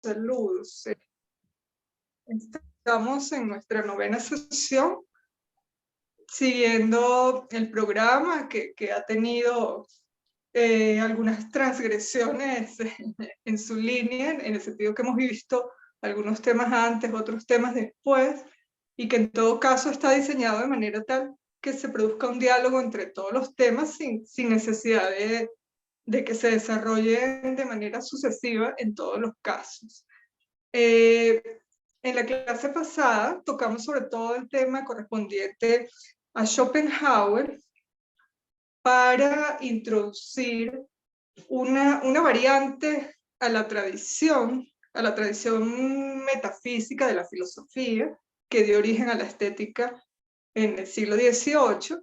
Saludos. Estamos en nuestra 9ª sesión, siguiendo el programa que ha tenido algunas transgresiones en su línea, en el sentido que hemos visto algunos temas antes, otros temas después, y que en todo caso está diseñado de manera tal que se produzca un diálogo entre todos los temas sin necesidad de que se desarrollen de manera sucesiva en todos los casos. En la clase pasada tocamos sobre todo el tema correspondiente a Schopenhauer para introducir una variante a la tradición metafísica de la filosofía que dio origen a la estética en el siglo XVIII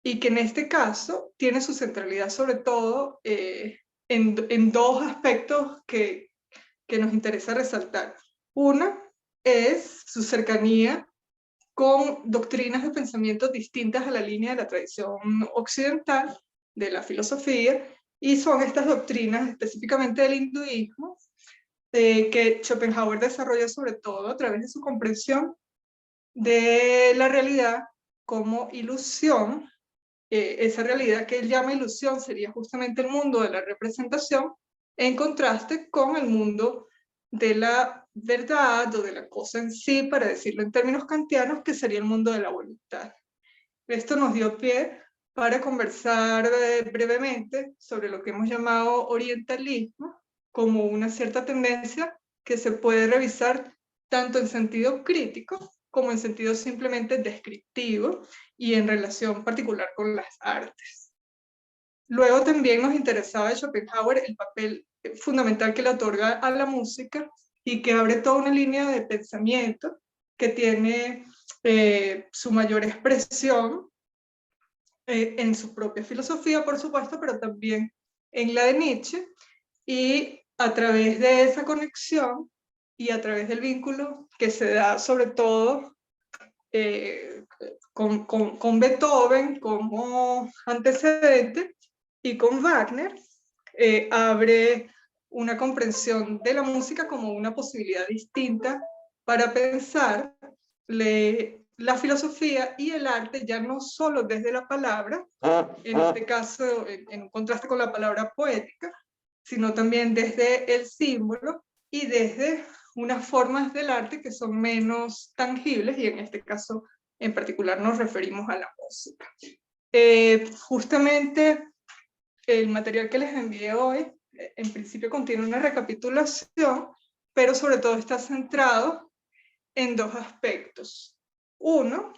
y que en este caso tiene su centralidad sobre todo en dos aspectos que nos interesa resaltar. Una es su cercanía con doctrinas de pensamiento distintas a la línea de la tradición occidental de la filosofía, y son estas doctrinas específicamente del hinduismo que Schopenhauer desarrolla sobre todo a través de su comprensión de la realidad como ilusión. Esa realidad que él llama ilusión sería justamente el mundo de la representación, en contraste con el mundo de la verdad o de la cosa en sí, para decirlo en términos kantianos, que sería el mundo de la voluntad. Esto nos dio pie para conversar brevemente sobre lo que hemos llamado orientalismo, como una cierta tendencia que se puede revisar tanto en sentido crítico como en sentido simplemente descriptivo y en relación particular con las artes. Luego también nos interesaba de Schopenhauer el papel fundamental que le otorga a la música y que abre toda una línea de pensamiento que tiene su mayor expresión en su propia filosofía, por supuesto, pero también en la de Nietzsche, y a través de esa conexión y a través del vínculo que se da sobre todo con Beethoven como antecedente y con Wagner, abre una comprensión de la música como una posibilidad distinta para pensar la filosofía y el arte ya no solo desde la palabra, en este caso en contraste con la palabra poética, sino también desde el símbolo y desde unas formas del arte que son menos tangibles, y en este caso en particular nos referimos a la música. Justamente el material que les envié hoy en principio contiene una recapitulación, pero sobre todo está centrado en dos aspectos. Uno,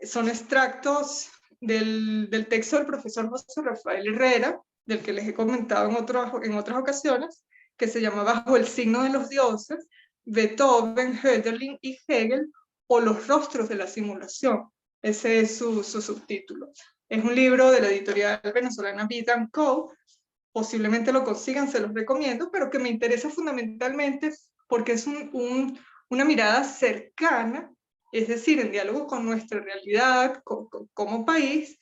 son extractos del texto del profesor José Rafael Herrera, del que les he comentado en otras ocasiones, que se llama Bajo el signo de los dioses, Beethoven, Hölderlin y Hegel, o Los rostros de la simulación. Ese es su subtítulo. Es un libro de la editorial venezolana Vid & Co. Posiblemente lo consigan, se los recomiendo, pero que me interesa fundamentalmente porque es una mirada cercana, es decir, en diálogo con nuestra realidad como país,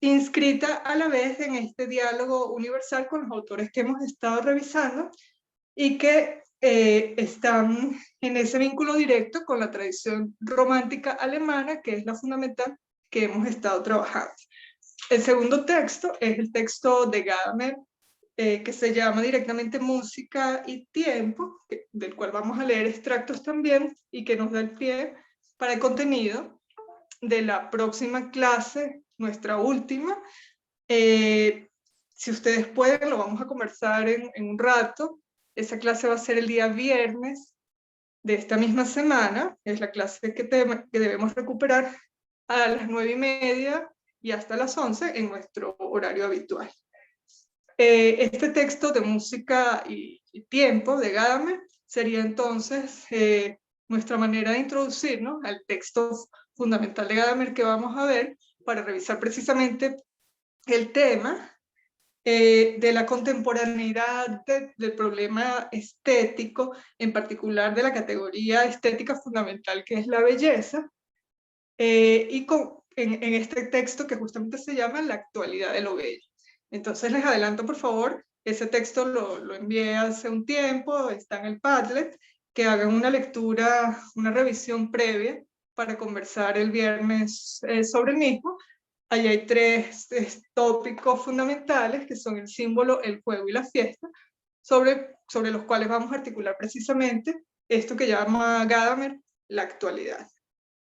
inscrita a la vez en este diálogo universal con los autores que hemos estado revisando y que están en ese vínculo directo con la tradición romántica alemana, que es la fundamental que hemos estado trabajando. El segundo texto es el texto de Gadamer, que se llama directamente Música y Tiempo, del cual vamos a leer extractos también, y que nos da el pie para el contenido de la próxima clase, nuestra última. Si ustedes pueden, lo vamos a conversar en un rato. Esa clase va a ser el día viernes de esta misma semana. Es la clase que debemos recuperar a las 9:30 y hasta las 11 en nuestro horario habitual. Este texto de Música y Tiempo de Gadamer sería entonces nuestra manera de introducirnos al texto fundamental de Gadamer que vamos a ver para revisar precisamente el tema de la contemporaneidad del problema estético, en particular de la categoría estética fundamental que es la belleza, y en este texto que justamente se llama La actualidad de lo bello. Entonces les adelanto, por favor, Ese texto lo envié hace un tiempo, está en el Padlet, que hagan una lectura, una revisión previa para conversar el viernes sobre el mismo. Allí hay tres tópicos fundamentales, que son el símbolo, el juego y la fiesta, sobre los cuales vamos a articular precisamente esto que llama Gadamer la actualidad.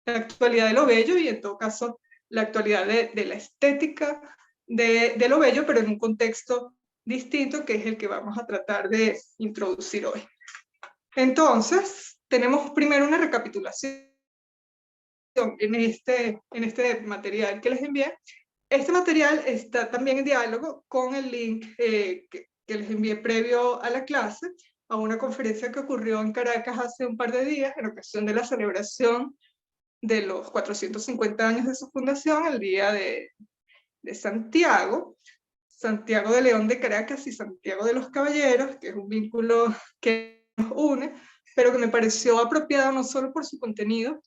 La actualidad de lo bello y, en todo caso, la actualidad de la estética de lo bello, pero en un contexto distinto, que es el que vamos a tratar de introducir hoy. Entonces, tenemos primero una recapitulación en este material que les envié. Este material está también en diálogo con el link que les envié previo a la clase, a una conferencia que ocurrió en Caracas hace un par de días, en ocasión de la celebración de los 450 años de su fundación, el día de Santiago, Santiago de León de Caracas y Santiago de los Caballeros, que es un vínculo que nos une, pero que me pareció apropiado no solo por su contenido,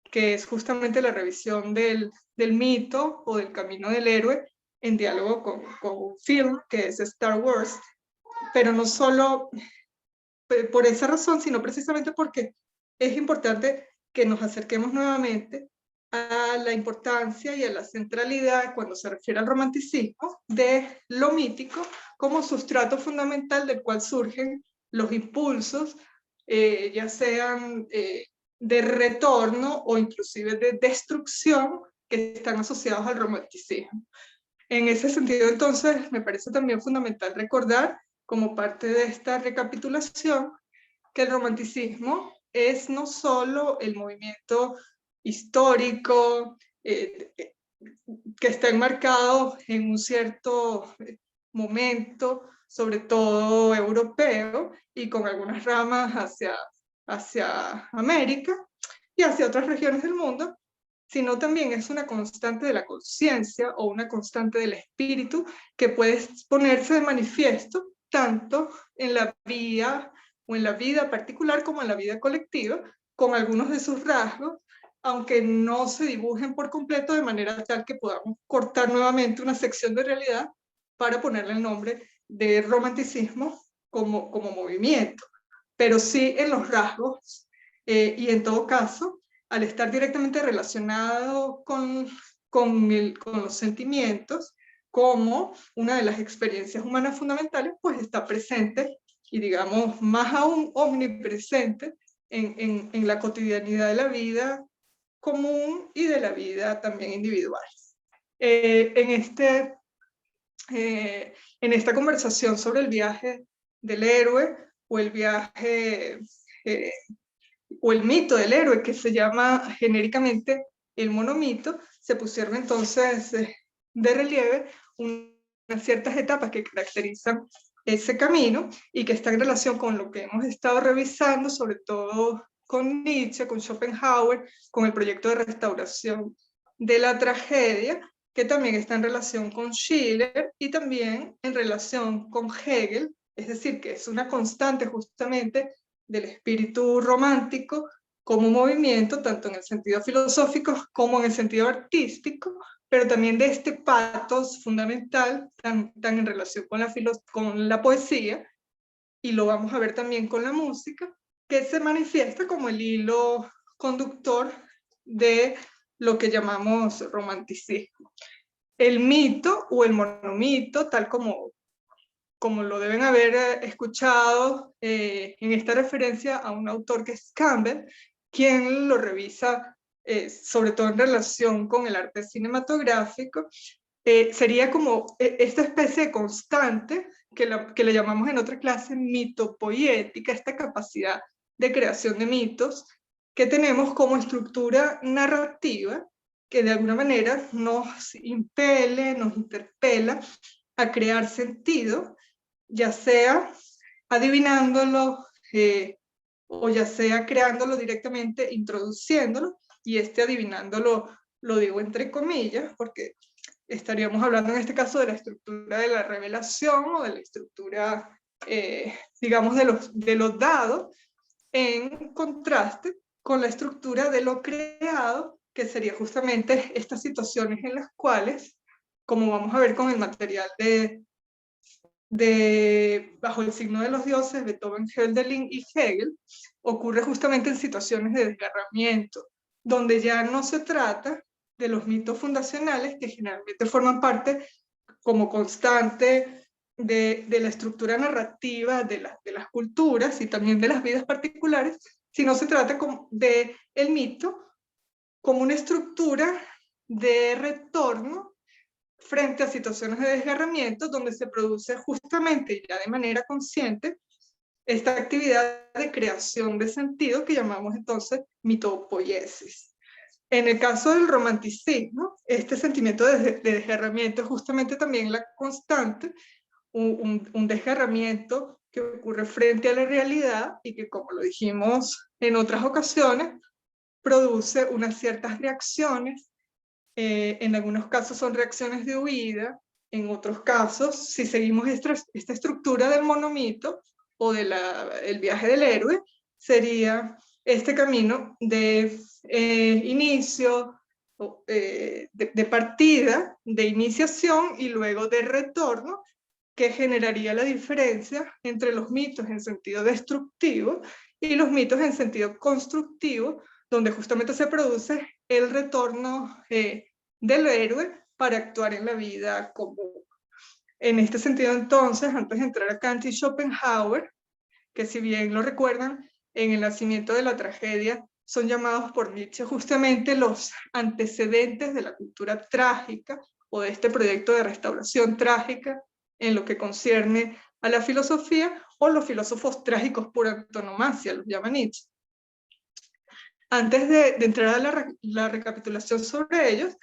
que es justamente la revisión del mito o del camino del héroe en diálogo con un film que es Star Wars, pero no solo por esa razón, sino precisamente porque es importante que nos acerquemos nuevamente a la importancia y a la centralidad, cuando se refiere al romanticismo, de lo mítico como sustrato fundamental del cual surgen los impulsos, ya sean de retorno o inclusive de destrucción, que están asociados al romanticismo. En ese sentido, entonces, me parece también fundamental recordar, como parte de esta recapitulación, que el romanticismo es no solo el movimiento histórico que está enmarcado en un cierto momento, sobre todo europeo, y con algunas ramas hacia América y hacia otras regiones del mundo, sino también es una constante de la conciencia o una constante del espíritu que puede ponerse de manifiesto tanto en la vía o en la vida particular como en la vida colectiva, con algunos de sus rasgos, aunque no se dibujen por completo, de manera tal que podamos cortar nuevamente una sección de realidad para ponerle el nombre de romanticismo como movimiento, pero sí en los rasgos y en todo caso, al estar directamente relacionado con los sentimientos, como una de las experiencias humanas fundamentales, pues está presente y, digamos, más aún omnipresente en la cotidianidad de la vida común y de la vida también individual. En esta conversación sobre el viaje del héroe o el viaje o el mito del héroe, que se llama genéricamente el monomito, se pusieron entonces de relieve unas ciertas etapas que caracterizan ese camino y que están en relación con lo que hemos estado revisando, sobre todo con Nietzsche, con Schopenhauer, con el proyecto de restauración de la tragedia, que también está en relación con Schiller y también en relación con Hegel, es decir, que es una constante justamente del espíritu romántico como movimiento, tanto en el sentido filosófico como en el sentido artístico, pero también de este patos fundamental tan en relación con la poesía, y lo vamos a ver también con la música, que se manifiesta como el hilo conductor de lo que llamamos romanticismo. El mito o el monomito, tal como lo deben haber escuchado en esta referencia a un autor que es Campbell, quien lo revisa sobre todo en relación con el arte cinematográfico, sería como esta especie de constante que le llamamos en otra clase mitopoética, esta capacidad de creación de mitos que tenemos como estructura narrativa que de alguna manera nos impele, nos interpela a crear sentido, ya sea adivinándolo o ya sea creándolo directamente, introduciéndolo, y adivinándolo lo digo entre comillas, porque estaríamos hablando en este caso de la estructura de la revelación o de la estructura, digamos, de los dados, en contraste con la estructura de lo creado, que sería justamente estas situaciones en las cuales, como vamos a ver con el material de Bajo el signo de los dioses, Beethoven, Hölderlin y Hegel, ocurre justamente en situaciones de desgarramiento, donde ya no se trata de los mitos fundacionales que generalmente forman parte como constante de la estructura narrativa de las culturas y también de las vidas particulares, sino se trata de el mito como una estructura de retorno frente a situaciones de desgarramiento donde se produce justamente ya de manera consciente esta actividad de creación de sentido que llamamos entonces mitopoiesis. En el caso del romanticismo, este sentimiento de desgarramiento es justamente también la constante, un desgarramiento que ocurre frente a la realidad y que, como lo dijimos en otras ocasiones, produce unas ciertas reacciones. En algunos casos son reacciones de huida, en otros casos, si seguimos esta estructura del monomito o del viaje del héroe, sería este camino de inicio, de partida, de iniciación y luego de retorno, que generaría la diferencia entre los mitos en sentido destructivo y los mitos en sentido constructivo, donde justamente se produce el retorno del héroe para actuar en la vida común. En este sentido, entonces, antes de entrar a Kant y Schopenhauer, que si bien lo recuerdan, en el nacimiento de la tragedia son llamados por Nietzsche justamente los antecedentes de la cultura trágica o de este proyecto de restauración trágica en lo que concierne a la filosofía, o los filósofos trágicos por antonomasia, los llama Nietzsche. Antes de entrar a la recapitulación sobre ellos,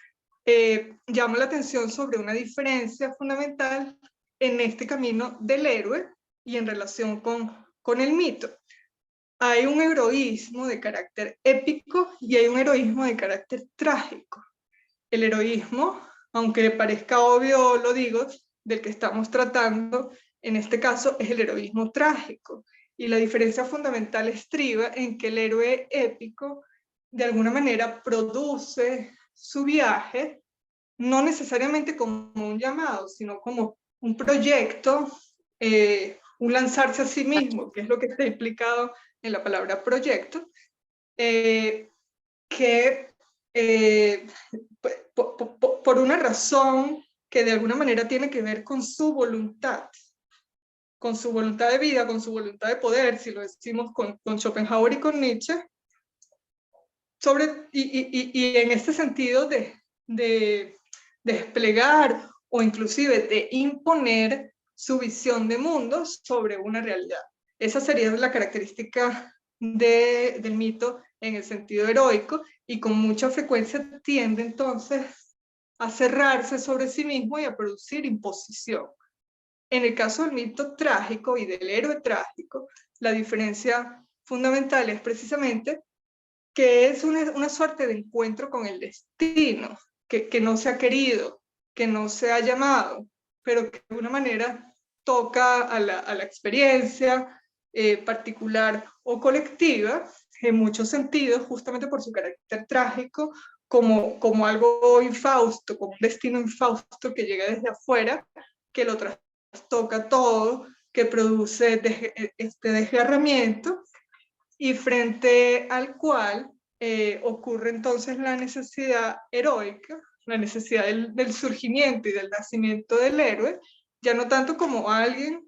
llamo la atención sobre una diferencia fundamental en este camino del héroe y en relación con el mito. Hay un heroísmo de carácter épico y hay un heroísmo de carácter trágico. El heroísmo, aunque parezca obvio, lo digo, del que estamos tratando, en este caso es el heroísmo trágico. Y la diferencia fundamental estriba en que el héroe épico de alguna manera produce su viaje, no necesariamente como un llamado, sino como un proyecto, un lanzarse a sí mismo, que es lo que está implicado en la palabra proyecto, que por una razón que de alguna manera tiene que ver con su voluntad de vida, con su voluntad de poder, si lo decimos con Schopenhauer y con Nietzsche, y en este sentido de desplegar o inclusive de imponer su visión de mundo sobre una realidad. Esa sería la característica del mito en el sentido heroico, y con mucha frecuencia tiende entonces a cerrarse sobre sí mismo y a producir imposición. En el caso del mito trágico y del héroe trágico, la diferencia fundamental es precisamente que es una suerte de encuentro con el destino, que no se ha querido, que no se ha llamado, pero que de alguna manera toca a la experiencia particular o colectiva, en muchos sentidos, justamente por su carácter trágico, como algo infausto, como un destino infausto que llega desde afuera, que lo trastoca todo, que produce este desgarramiento, y frente al cual ocurre entonces la necesidad heroica, la necesidad del surgimiento y del nacimiento del héroe, ya no tanto como alguien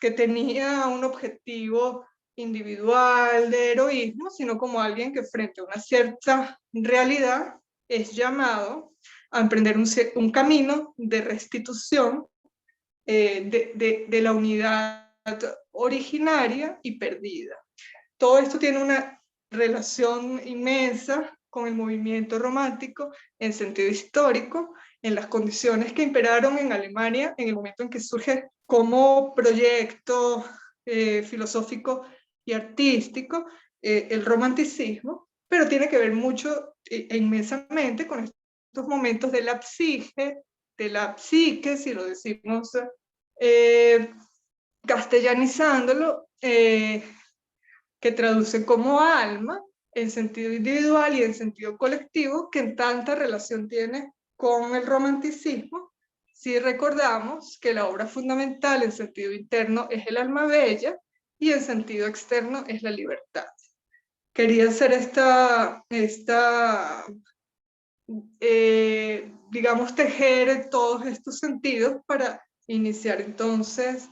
que tenía un objetivo individual de heroísmo, sino como alguien que frente a una cierta realidad es llamado a emprender un camino de restitución de la unidad originaria y perdida. Todo esto tiene una relación inmensa con el movimiento romántico en sentido histórico, en las condiciones que imperaron en Alemania en el momento en que surge como proyecto filosófico y artístico el romanticismo, pero tiene que ver mucho e inmensamente con estos momentos de la psique, si lo decimos castellanizándolo, que traduce como alma en sentido individual y en sentido colectivo, que en tanta relación tiene con el romanticismo, si recordamos que la obra fundamental en sentido interno es el alma bella y en sentido externo es la libertad. Quería hacer digamos, tejer todos estos sentidos para iniciar entonces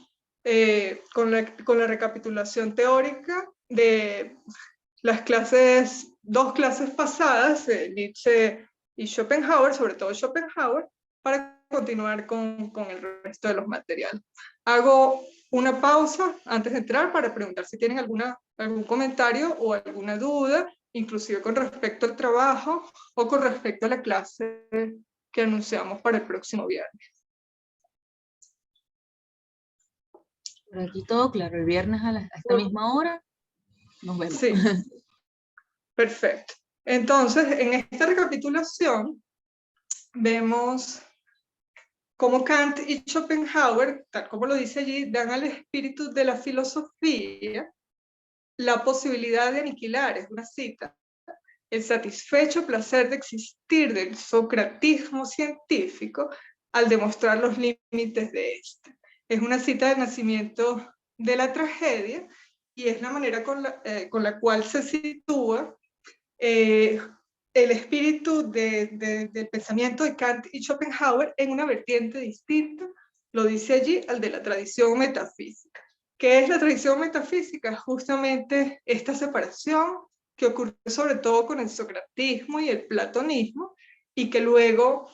con la recapitulación teórica de las dos clases pasadas, Nietzsche y Schopenhauer, sobre todo Schopenhauer, para continuar con el resto de los materiales. Hago una pausa antes de entrar para preguntar si tienen algún comentario o alguna duda, inclusive con respecto al trabajo o con respecto a la clase que anunciamos para el próximo viernes. Por aquí todo claro, el viernes a esta misma hora nos vemos. Sí, perfecto. Entonces, en esta recapitulación vemos cómo Kant y Schopenhauer, tal como lo dice allí, dan al espíritu de la filosofía la posibilidad de aniquilar, es una cita, el satisfecho placer de existir del socratismo científico al demostrar los límites de este. Es una cita del nacimiento de la tragedia y es la manera con la cual se sitúa el espíritu del pensamiento de Kant y Schopenhauer en una vertiente distinta, lo dice allí, al de la tradición metafísica. ¿Qué es la tradición metafísica? Justamente esta separación que ocurre sobre todo con el socratismo y el platonismo, y que luego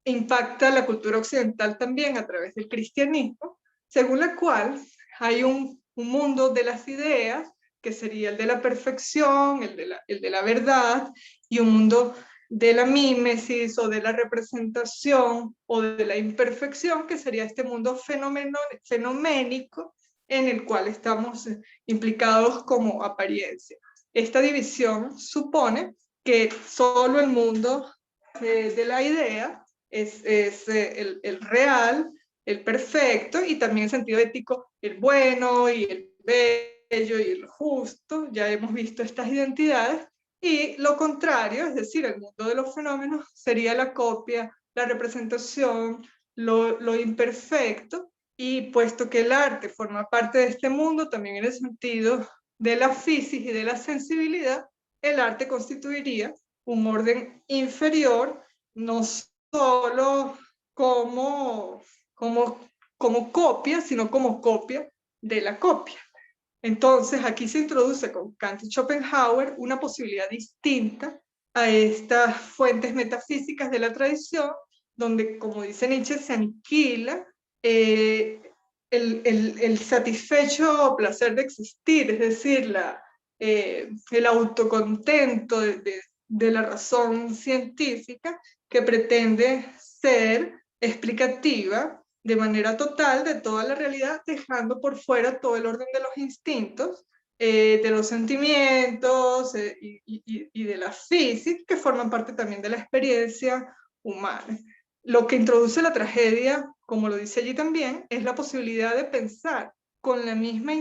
impacta la cultura occidental también a través del cristianismo, según la cual hay un mundo de las ideas, que sería el de la perfección, el de la verdad, y un mundo de la mímesis o de la representación o de la imperfección, que sería este mundo fenoménico en el cual estamos implicados como apariencia. Esta división supone que solo el mundo de la idea es el real, el perfecto, y también en sentido ético, el bueno y el bello y el justo. Ya hemos visto estas identidades. Y lo contrario, es decir, el mundo de los fenómenos sería la copia, la representación, lo imperfecto, y puesto que el arte forma parte de este mundo, también en el sentido de la física y de la sensibilidad, el arte constituiría un orden inferior, no solo como copia, sino como copia de la copia. Entonces, aquí se introduce con Kant y Schopenhauer una posibilidad distinta a estas fuentes metafísicas de la tradición, donde, como dice Nietzsche, se aniquila el satisfecho placer de existir, es decir, el autocontento de la razón científica, que pretende ser explicativa de manera total de toda la realidad, dejando por fuera todo el orden de los instintos, de los sentimientos y de la física, que forman parte también de la experiencia humana. Lo que introduce la tragedia, como lo dice allí también, es la posibilidad de pensar con la misma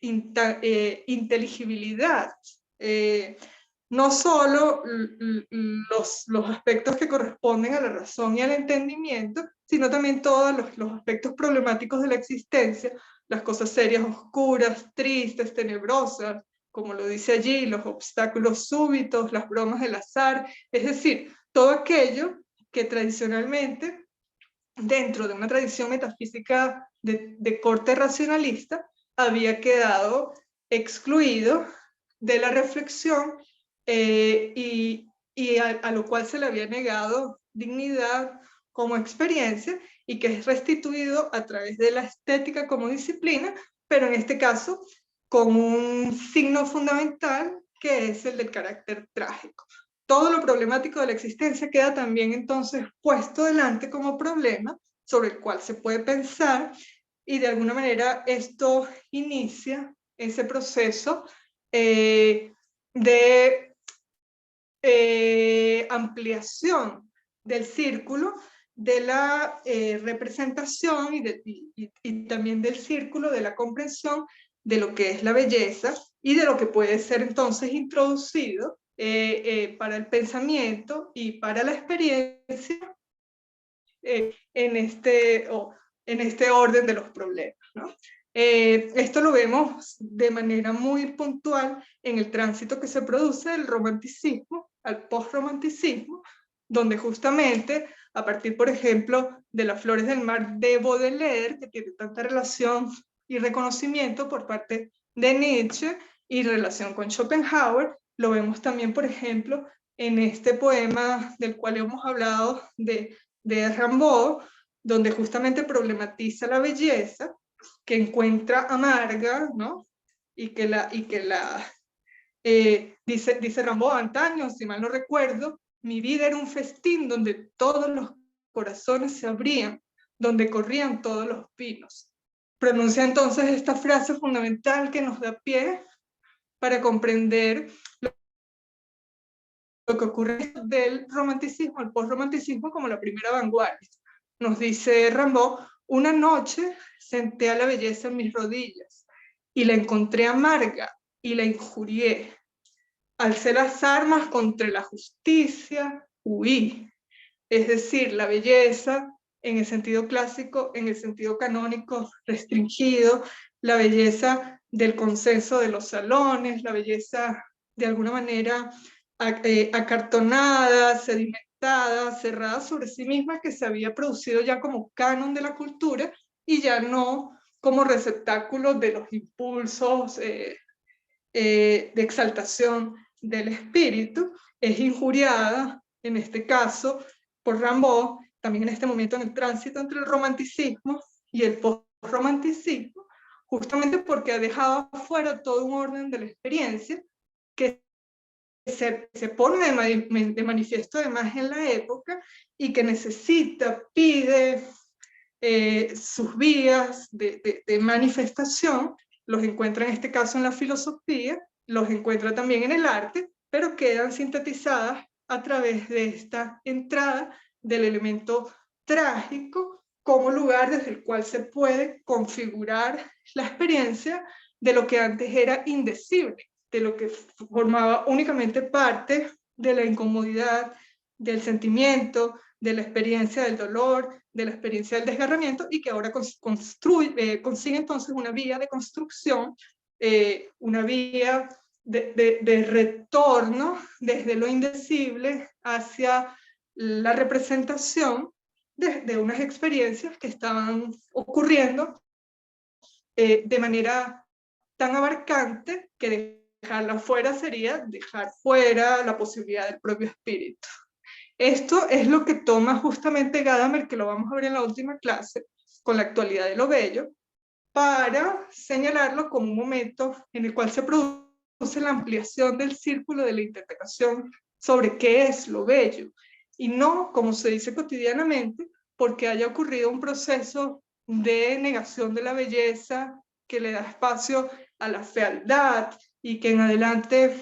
inteligibilidad, no solo los aspectos que corresponden a la razón y al entendimiento, sino también todos los aspectos problemáticos de la existencia, las cosas serias, oscuras, tristes, tenebrosas, como lo dice allí, los obstáculos súbitos, las bromas del azar, es decir, todo aquello que tradicionalmente, dentro de una tradición metafísica de corte racionalista, había quedado excluido de la reflexión, y a lo cual se le había negado dignidad como experiencia, y que es restituido a través de la estética como disciplina, pero en este caso con un signo fundamental, que es el del carácter trágico. Todo lo problemático de la existencia queda también entonces puesto delante como problema sobre el cual se puede pensar, y de alguna manera esto inicia ese proceso de ampliación del círculo de la representación y también del círculo de la comprensión de lo que es la belleza y de lo que puede ser entonces introducido para el pensamiento y para la experiencia en este orden de los problemas, ¿no? Esto lo vemos de manera muy puntual en el tránsito que se produce del romanticismo al postromanticismo, donde justamente a partir, por ejemplo, de Las Flores del Mar de Baudelaire, que tiene tanta relación y reconocimiento por parte de Nietzsche y relación con Schopenhauer, lo vemos también, por ejemplo, en este poema del cual hemos hablado de Rimbaud, donde justamente problematiza la belleza, que encuentra amarga, ¿no? Dice Rimbaud, antaño, si mal no recuerdo, mi vida era un festín donde todos los corazones se abrían, donde corrían todos los pinos. Pronuncia entonces esta frase fundamental que nos da pie para comprender lo que ocurre del romanticismo, el postromanticismo como la primera vanguardia. Nos dice Rimbaud, una noche senté a la belleza en mis rodillas y la encontré amarga y la injurié. Alcé las armas contra la justicia, huí. Es decir, la belleza en el sentido clásico, en el sentido canónico restringido, la belleza del consenso de los salones, la belleza de alguna manera acartonada, sedimentada, cerrada sobre sí misma, que se había producido ya como canon de la cultura y ya no como receptáculo de los impulsos de exaltación del espíritu, es injuriada, en este caso, por Rimbaud, también en este momento en el tránsito entre el romanticismo y el postromanticismo, justamente porque ha dejado afuera todo un orden de la experiencia que se pone de manifiesto además en la época y que necesita, pide sus vías de manifestación, los encuentra en este caso en la filosofía, los encuentra también en el arte, pero quedan sintetizadas a través de esta entrada del elemento trágico como lugar desde el cual se puede configurar la experiencia de lo que antes era indecible, de lo que formaba únicamente parte de la incomodidad, del sentimiento, de la experiencia del dolor, de la experiencia del desgarramiento, y que ahora consigue entonces una vía de construcción, una vía de retorno desde lo indecible hacia la representación de unas experiencias que estaban ocurriendo de manera tan abarcante que dejarla fuera sería dejar fuera la posibilidad del propio espíritu. Esto es lo que toma justamente Gadamer, que lo vamos a ver en la última clase, con la actualidad de lo bello, para señalarlo como un momento en el cual se produce la ampliación del círculo de la interpretación sobre qué es lo bello, y no, como se dice cotidianamente, porque haya ocurrido un proceso de negación de la belleza que le da espacio a la fealdad y que en adelante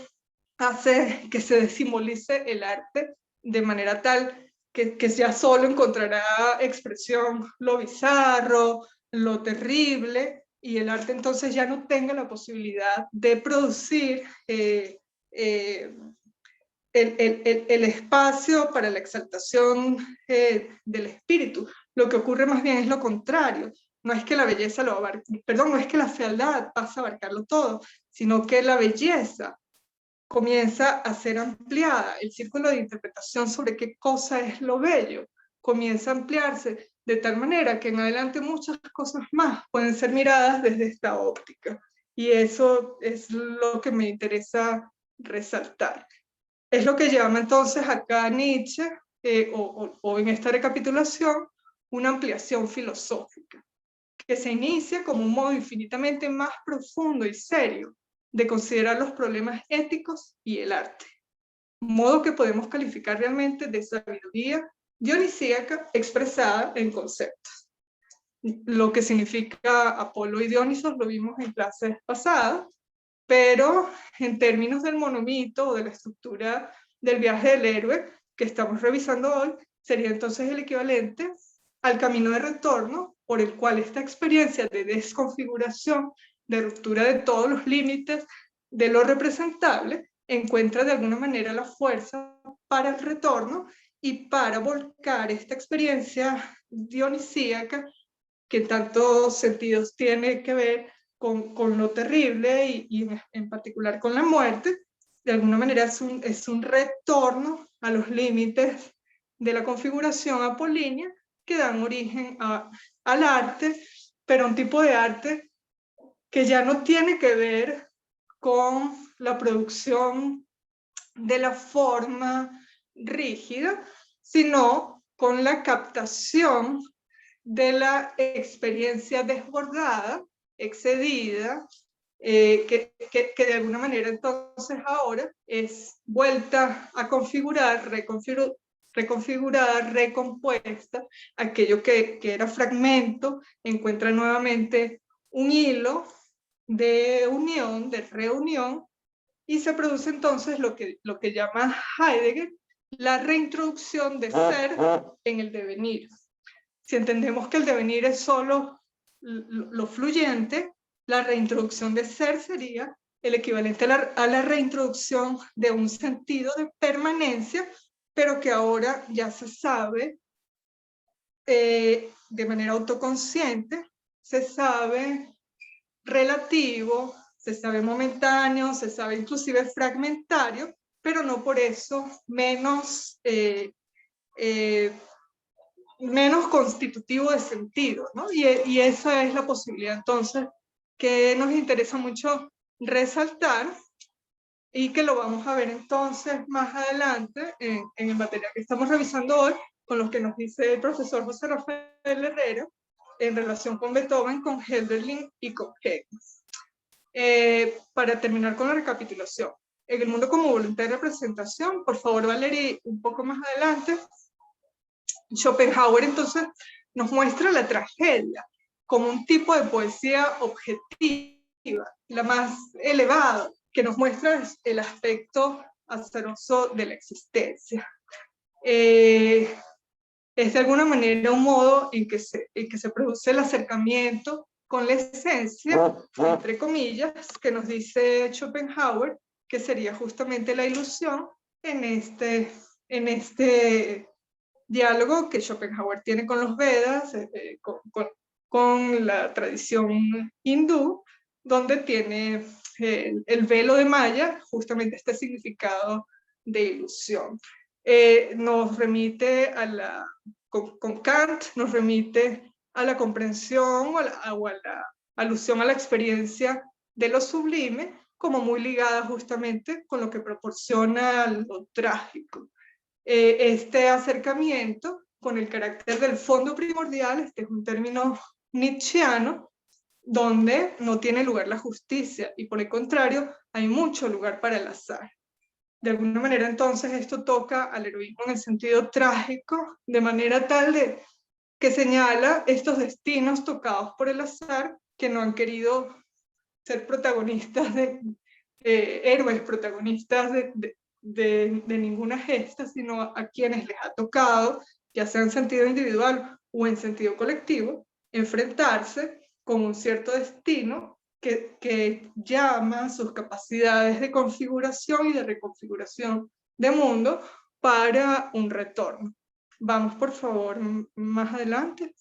hace que se desimbolice el arte de manera tal que ya solo encontrará expresión lo bizarro, lo terrible, y el arte entonces ya no tenga la posibilidad de producir el espacio para la exaltación del espíritu. Lo que ocurre más bien es lo contrario. No es que la belleza lo abarque, perdón, no es que la fealdad pase a abarcarlo todo, sino que la belleza comienza a ser ampliada. El círculo de interpretación sobre qué cosa es lo bello comienza a ampliarse de tal manera que en adelante muchas cosas más pueden ser miradas desde esta óptica. Y eso es lo que me interesa resaltar. Es lo que llama entonces acá Nietzsche, o en esta recapitulación, una ampliación filosófica, que se inicia como un modo infinitamente más profundo y serio de considerar los problemas éticos y el arte. Modo que podemos calificar realmente de sabiduría dionisíaca expresada en conceptos. Lo que significa Apolo y Dionisos lo vimos en clases pasadas, pero en términos del monomito o de la estructura del viaje del héroe que estamos revisando hoy, sería entonces el equivalente al camino de retorno por el cual esta experiencia de desconfiguración, de ruptura de todos los límites de lo representable, encuentra de alguna manera la fuerza para el retorno y para volcar esta experiencia dionisíaca, que en tantos sentidos tiene que ver con lo terrible y en particular con la muerte, de alguna manera es un retorno a los límites de la configuración apolínea que dan origen al arte, pero un tipo de arte que ya no tiene que ver con la producción de la forma rígida, sino con la captación de la experiencia desbordada, excedida, que de alguna manera entonces ahora es vuelta a configurar, reconfigurada, recompuesta, aquello que era fragmento, encuentra nuevamente un hilo de unión, de reunión, y se produce entonces lo que llama Heidegger la reintroducción de ser en el devenir. Si entendemos que el devenir es solo lo fluyente, la reintroducción de ser sería el equivalente a la reintroducción de un sentido de permanencia, pero que ahora ya se sabe de manera autoconsciente, se sabe relativo, se sabe momentáneo, se sabe inclusive fragmentario, pero no por eso menos menos constitutivo de sentido, ¿no? Y esa es la posibilidad entonces que nos interesa mucho resaltar y que lo vamos a ver entonces más adelante en el material que estamos revisando hoy, con lo que nos dice el profesor José Rafael Herrera en relación con Beethoven, con Hölderlin y con Hegel. Para terminar con la recapitulación, en el mundo como voluntad de representación, por favor Valerie, un poco más adelante, Schopenhauer entonces nos muestra la tragedia como un tipo de poesía objetiva, la más elevada, que nos muestra el aspecto azaroso de la existencia. Es de alguna manera un modo en que se produce el acercamiento con la esencia, entre comillas, que nos dice Schopenhauer, que sería justamente la ilusión en este diálogo que Schopenhauer tiene con los Vedas, con la tradición hindú, donde tiene el velo de Maya, justamente este significado de ilusión. Nos remite con Kant, nos remite a la comprensión o a la alusión a la experiencia de lo sublime, como muy ligada justamente con lo que proporciona lo trágico. Este acercamiento con el carácter del fondo primordial, este es un término nietzscheano, donde no tiene lugar la justicia y por el contrario hay mucho lugar para el azar. De alguna manera entonces esto toca al heroísmo en el sentido trágico, de manera tal que señala estos destinos tocados por el azar que no han querido ser protagonistas héroes protagonistas de ninguna gesta, sino a quienes les ha tocado, ya sea en sentido individual o en sentido colectivo, enfrentarse con un cierto destino que llama sus capacidades de configuración y de reconfiguración de mundo para un retorno. Vamos, por favor, más adelante.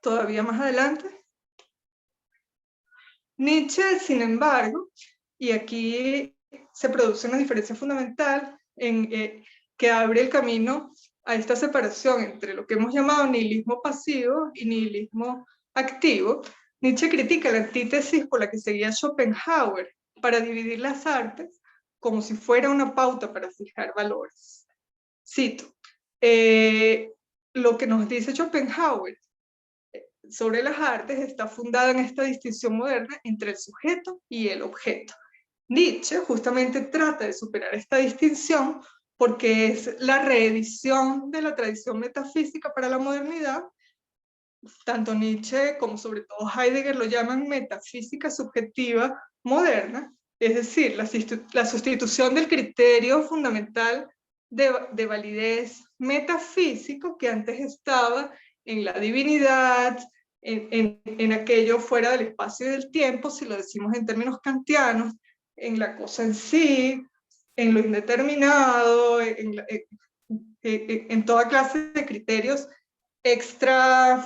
Todavía más adelante. Nietzsche, sin embargo, y aquí se produce una diferencia fundamental que abre el camino a esta separación entre lo que hemos llamado nihilismo pasivo y nihilismo activo. Nietzsche critica la antítesis por la que seguía Schopenhauer para dividir las artes como si fuera una pauta para fijar valores. Cito, lo que nos dice Schopenhauer sobre las artes está fundada en esta distinción moderna entre el sujeto y el objeto. Nietzsche justamente trata de superar esta distinción porque es la reedición de la tradición metafísica para la modernidad. Tanto Nietzsche como sobre todo Heidegger lo llaman metafísica subjetiva moderna, es decir, la sustitución del criterio fundamental de validez metafísico que antes estaba en la divinidad, en aquello fuera del espacio y del tiempo, si lo decimos en términos kantianos, en la cosa en sí, en lo indeterminado, en toda clase de criterios extra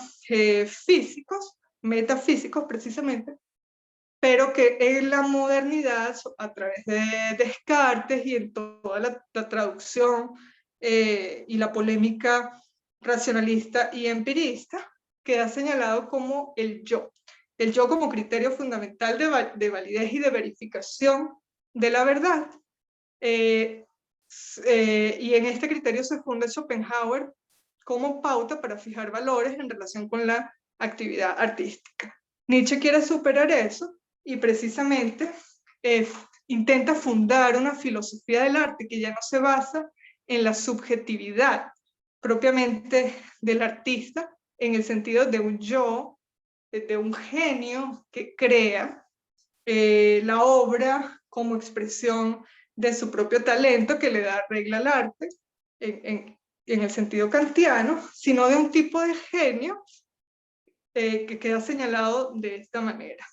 físicos, metafísicos precisamente, pero que en la modernidad, a través de Descartes y en toda la traducción y la polémica racionalista y empirista, queda señalado como el yo como criterio fundamental de validez y de verificación de la verdad. Y en este criterio se funda Schopenhauer como pauta para fijar valores en relación con la actividad artística. Nietzsche quiere superar eso y precisamente intenta fundar una filosofía del arte que ya no se basa en la subjetividad propiamente del artista, en el sentido de un yo, de un genio que crea la obra como expresión de su propio talento que le da regla al arte, en el sentido kantiano, sino de un tipo de genio que queda señalado de esta manera.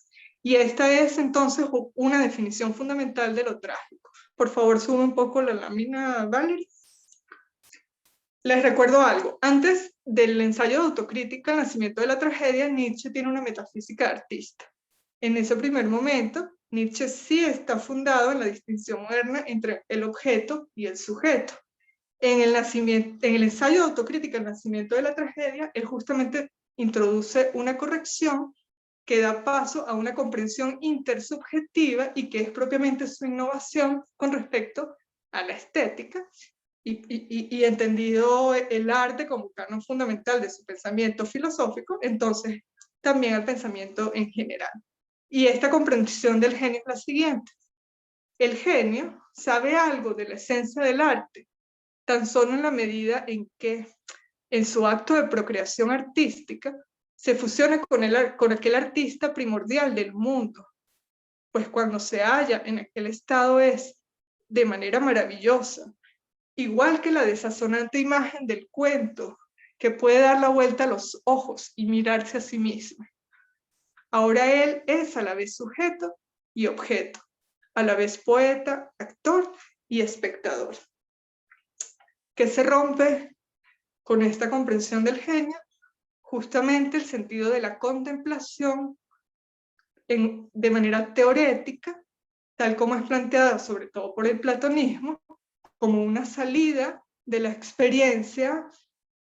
Y esta es entonces una definición fundamental de lo trágico. Por favor, sube un poco la lámina, Valerie. Les recuerdo algo. Antes del ensayo de autocrítica, El nacimiento de la tragedia, Nietzsche tiene una metafísica artista. En ese primer momento, Nietzsche sí está fundado en la distinción moderna entre el objeto y el sujeto. En el ensayo de autocrítica, El nacimiento de la tragedia, él justamente introduce una corrección que da paso a una comprensión intersubjetiva y que es propiamente su innovación con respecto a la estética, y entendido el arte como canon fundamental de su pensamiento filosófico, entonces también el pensamiento en general. Y esta comprensión del genio es la siguiente: el genio sabe algo de la esencia del arte, tan solo en la medida en que en su acto de procreación artística se fusiona con aquel artista primordial del mundo, pues cuando se halla en aquel estado es, de manera maravillosa, igual que la desazonante imagen del cuento, que puede dar la vuelta a los ojos y mirarse a sí mismo. Ahora él es a la vez sujeto y objeto, a la vez poeta, actor y espectador. ¿Qué se rompe con esta comprensión del genio? Justamente el sentido de la contemplación de manera teorética, tal como es planteada sobre todo por el platonismo, como una salida de la experiencia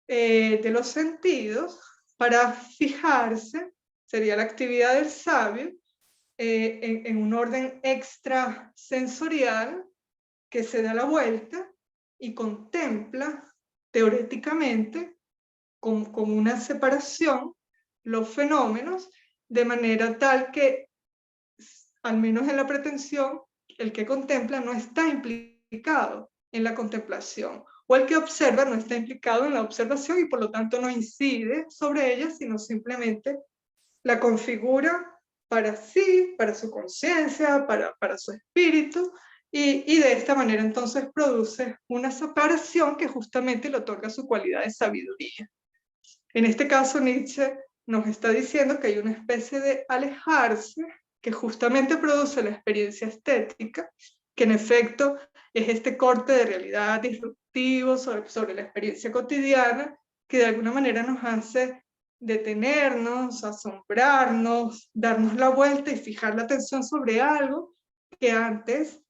de los sentidos para fijarse, sería la actividad del sabio, en un orden extrasensorial que se da la vuelta y contempla teoréticamente con una separación los fenómenos, de manera tal que, al menos en la pretensión, el que contempla no está implicado en la contemplación, o el que observa no está implicado en la observación y por lo tanto no incide sobre ella, sino simplemente la configura para sí, para su conciencia, para su espíritu, y de esta manera entonces produce una separación que justamente le otorga su cualidad de sabiduría. En este caso, Nietzsche nos está diciendo que hay una especie de alejarse que justamente produce la experiencia estética, que en efecto es este corte de realidad disruptivo sobre la experiencia cotidiana, que de alguna manera nos hace detenernos, asombrarnos, darnos la vuelta y fijar la atención sobre algo que antes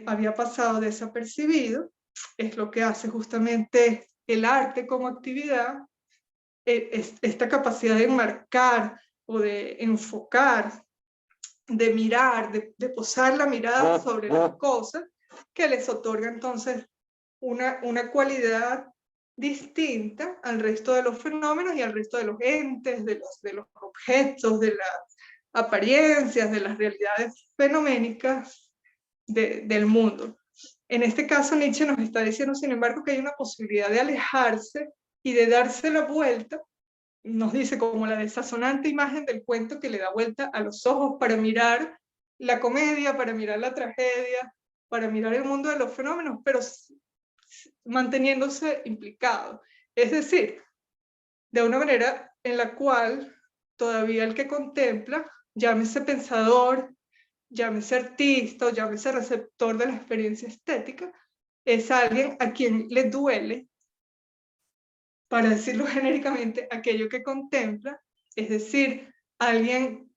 había pasado desapercibido. Es lo que hace justamente el arte como actividad, esta capacidad de enmarcar o de enfocar, de mirar, de posar la mirada sobre las cosas, que les otorga entonces una cualidad distinta al resto de los fenómenos y al resto de los entes, de los objetos, de las apariencias, de las realidades fenoménicas del mundo. En este caso, Nietzsche nos está diciendo, sin embargo, que hay una posibilidad de alejarse y de darse la vuelta. Nos dice como la desazonante imagen del cuento que le da vuelta a los ojos para mirar la comedia, para mirar la tragedia, para mirar el mundo de los fenómenos, pero manteniéndose implicado. Es decir, de una manera en la cual todavía el que contempla, llámese pensador, llámese artista o llámese receptor de la experiencia estética, es alguien a quien le duele, para decirlo genéricamente, aquello que contempla, es decir, alguien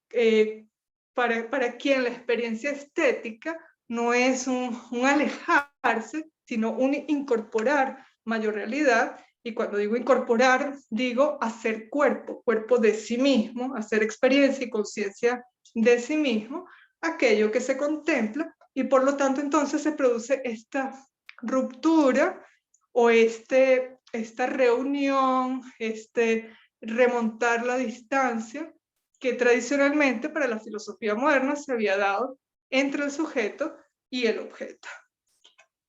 para quien la experiencia estética no es un alejarse, sino un incorporar mayor realidad. Y cuando digo incorporar, digo hacer cuerpo de sí mismo, hacer experiencia y conciencia de sí mismo, aquello que se contempla, y por lo tanto entonces se produce esta ruptura o esta reunión, remontar la distancia que tradicionalmente para la filosofía moderna se había dado entre el sujeto y el objeto.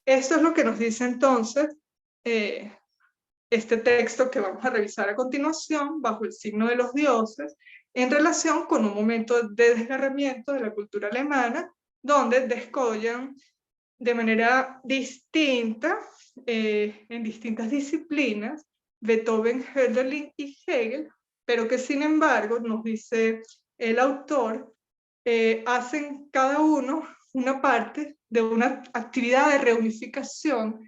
Esto es lo que nos dice entonces este texto que vamos a revisar a continuación, Bajo el signo de los dioses, en relación con un momento de desgarramiento de la cultura alemana, donde descollan de manera distinta, en distintas disciplinas, Beethoven, Hölderlin y Hegel, pero que sin embargo, nos dice el autor, hacen cada uno una parte de una actividad de reunificación,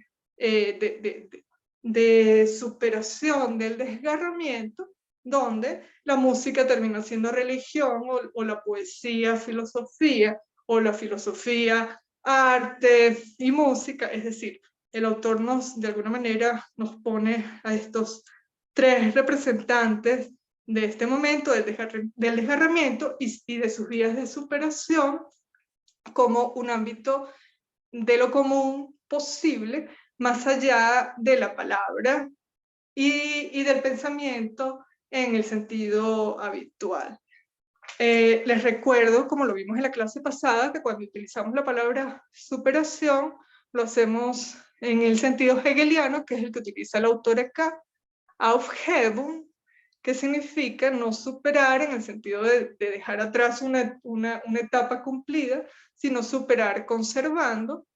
de superación del desgarramiento, donde la música termina siendo religión, o la poesía, filosofía, o la filosofía, arte y música. Es decir, el autor de alguna manera nos pone a estos tres representantes de este momento del desgarramiento y de sus vías de superación como un ámbito de lo común posible, más allá de la palabra y del pensamiento en el sentido habitual. Les recuerdo, como lo vimos en la clase pasada, que cuando utilizamos la palabra superación, lo hacemos en el sentido hegeliano, que es el que utiliza el autor acá, Aufhebung, que significa no superar en el sentido de dejar atrás una etapa cumplida, sino superar conservando,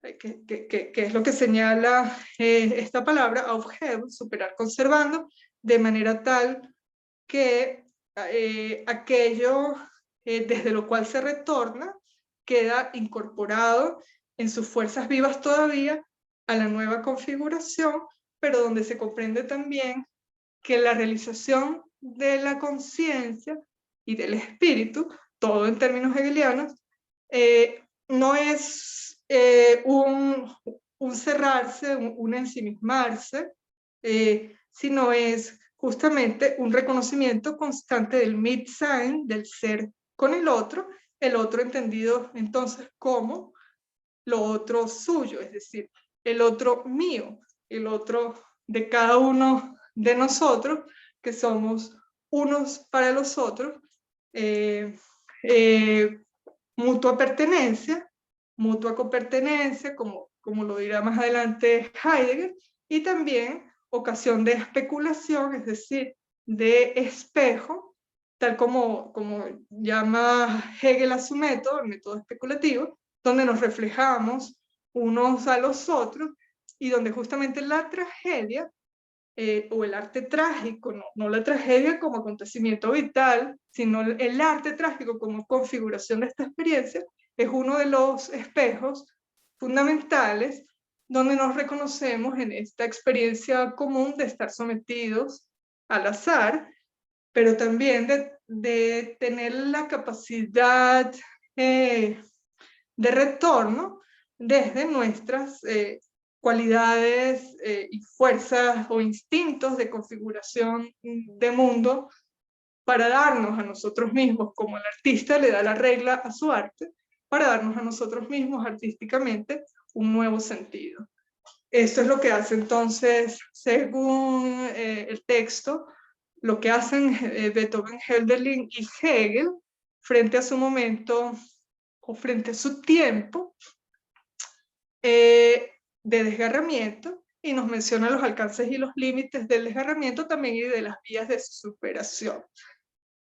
que es lo que señala esta palabra, Aufhebung, superar conservando, de manera tal que aquello desde lo cual se retorna queda incorporado en sus fuerzas vivas todavía a la nueva configuración, pero donde se comprende también que la realización de la conciencia y del espíritu, todo en términos hegelianos, no es un cerrarse, un ensimismarse, sino es justamente un reconocimiento constante del Mitsein, del ser con el otro entendido entonces como lo otro suyo, es decir, el otro mío, el otro de cada uno de nosotros, que somos unos para los otros, mutua pertenencia, mutua copertenencia, como lo dirá más adelante Heidegger, y también ocasión de especulación, es decir, de espejo, tal como llama Hegel a su método, el método especulativo, donde nos reflejamos unos a los otros y donde justamente la tragedia o el arte trágico, no la tragedia como acontecimiento vital, sino el arte trágico como configuración de esta experiencia, es uno de los espejos fundamentales donde nos reconocemos en esta experiencia común de estar sometidos al azar, pero también de tener la capacidad de retorno desde nuestras cualidades y fuerzas o instintos de configuración de mundo para darnos a nosotros mismos, como el artista le da la regla a su arte, para darnos a nosotros mismos artísticamente un nuevo sentido. Esto es lo que hace entonces, según el texto, lo que hacen Beethoven, Hölderlin y Hegel frente a su momento o frente a su tiempo de desgarramiento, y nos menciona los alcances y los límites del desgarramiento también y de las vías de su superación.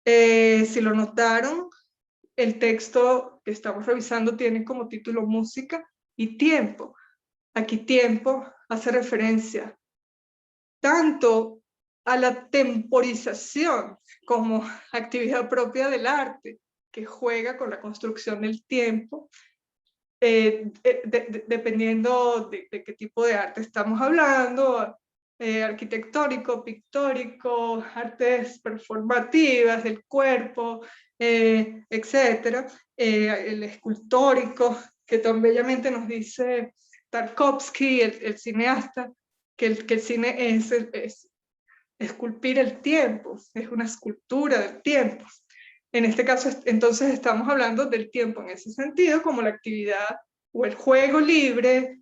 Si lo notaron, el texto que estamos revisando tiene como título Música y Tiempo. Aquí tiempo hace referencia tanto a la temporización como actividad propia del arte, que juega con la construcción del tiempo, dependiendo de qué tipo de arte estamos hablando, arquitectónico, pictórico, artes performativas del cuerpo, etcétera, el escultórico, que tan bellamente nos dice Tarkovsky, el cineasta, que el cine es esculpir el tiempo, es una escultura del tiempo. En este caso, entonces, estamos hablando del tiempo en ese sentido, como la actividad o el juego libre,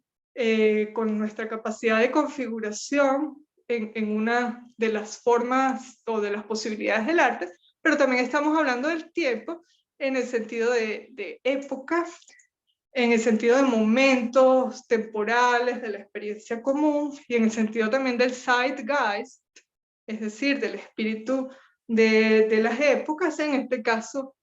con nuestra capacidad de configuración en una de las formas o de las posibilidades del arte, pero también estamos hablando del tiempo en el sentido de época, en el sentido de momentos temporales, de la experiencia común, y en el sentido también del zeitgeist, es decir, del espíritu de las épocas, en este caso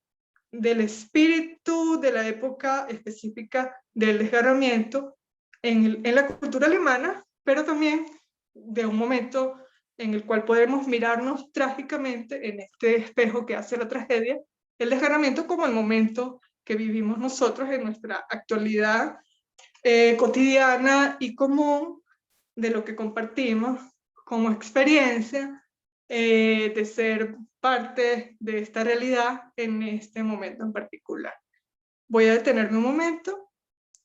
del espíritu de la época específica del desgarramiento en la cultura alemana, pero también de un momento en el cual podemos mirarnos trágicamente en este espejo que hace la tragedia, el desgarramiento como el momento que vivimos nosotros en nuestra actualidad cotidiana y común, de lo que compartimos como experiencia, de ser parte de esta realidad en este momento en particular. Voy a detenerme un momento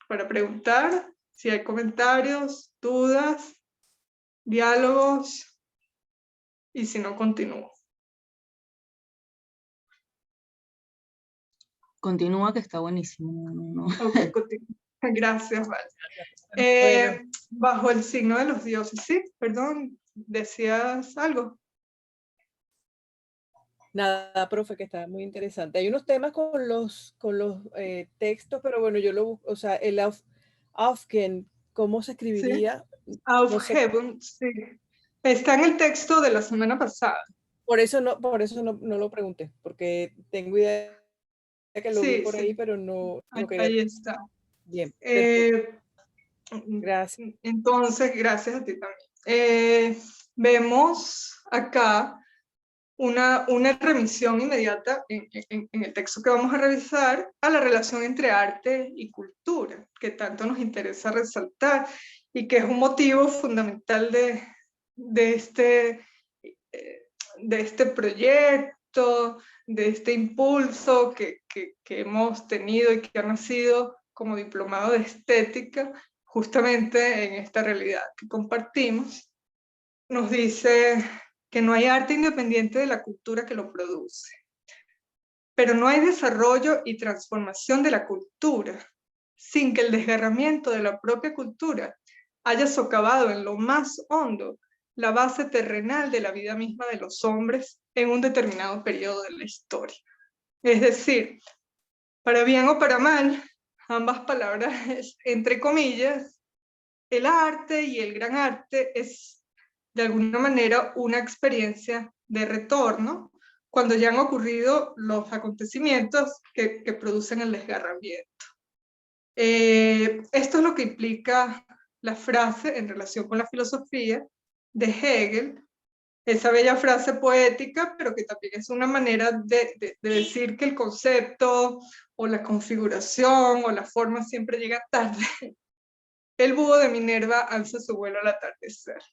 para preguntar si hay comentarios, dudas, diálogos, y si no, continúo. Continúa, que está buenísimo. No. Ok, continúo. Gracias, Val. Bueno, Bajo el signo de los dioses, sí, perdón, decías algo. nada, profe, que está muy interesante. Hay unos temas con los textos, pero bueno, yo lo busco, o sea, el Aufken, ¿cómo se escribiría? No sé, Aufhebung, sí. Está en el texto de la semana pasada. por eso no lo pregunté, porque tengo idea de que lo vi Sí, por ahí, sí, pero no lo quería. ahí está. Bien, perfecto. Eh, Gracias. entonces, gracias a ti también. Vemos acá una remisión inmediata en el texto que vamos a revisar a la relación entre arte y cultura, que tanto nos interesa resaltar y que es un motivo fundamental de este proyecto, de este impulso que hemos tenido y que ha nacido como diplomado de estética, justamente en esta realidad que compartimos. Nos dice que no hay arte independiente de la cultura que lo produce, pero no hay desarrollo y transformación de la cultura sin que el desgarramiento de la propia cultura haya socavado en lo más hondo la base terrenal de la vida misma de los hombres en un determinado periodo de la historia. Es decir, para bien o para mal, ambas palabras entre comillas, el arte y el gran arte es de alguna manera una experiencia de retorno cuando ya han ocurrido los acontecimientos que producen el desgarramiento. Esto es lo que implica la frase en relación con la filosofía de Hegel, esa bella frase poética, pero que también es una manera de decir que el concepto o la configuración o la forma siempre llega tarde. El búho de Minerva alza su vuelo al atardecer.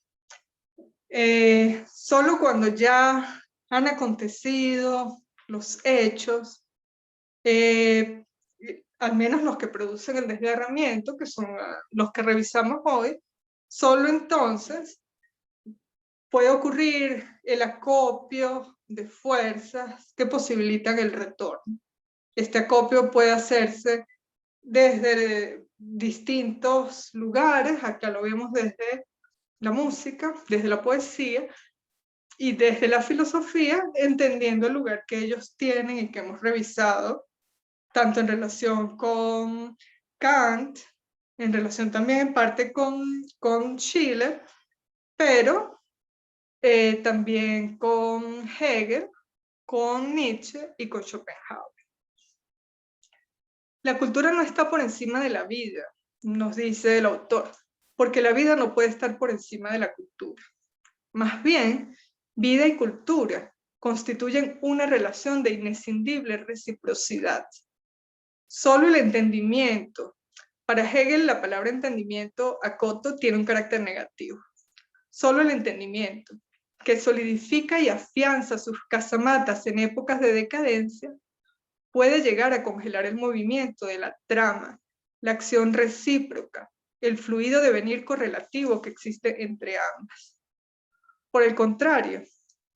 Solo cuando ya han acontecido los hechos, al menos los que producen el desgarramiento, que son los que revisamos hoy, solo entonces puede ocurrir el acopio de fuerzas que posibilitan el retorno. Este acopio puede hacerse desde distintos lugares, acá lo vemos desde la música, desde la poesía y desde la filosofía, entendiendo el lugar que ellos tienen y que hemos revisado, tanto en relación con Kant, en relación también en parte con Schiller, pero también con Hegel, con Nietzsche y con Schopenhauer. La cultura no está por encima de la vida, nos dice el autor, porque la vida no puede estar por encima de la cultura. Más bien, vida y cultura constituyen una relación de inescindible reciprocidad. Solo el entendimiento. Para Hegel, la palabra entendimiento, acoto, tiene un carácter negativo. Solo el entendimiento, que solidifica y afianza sus casamatas en épocas de decadencia, puede llegar a congelar el movimiento de la trama, la acción recíproca, el fluido devenir correlativo que existe entre ambas. Por el contrario,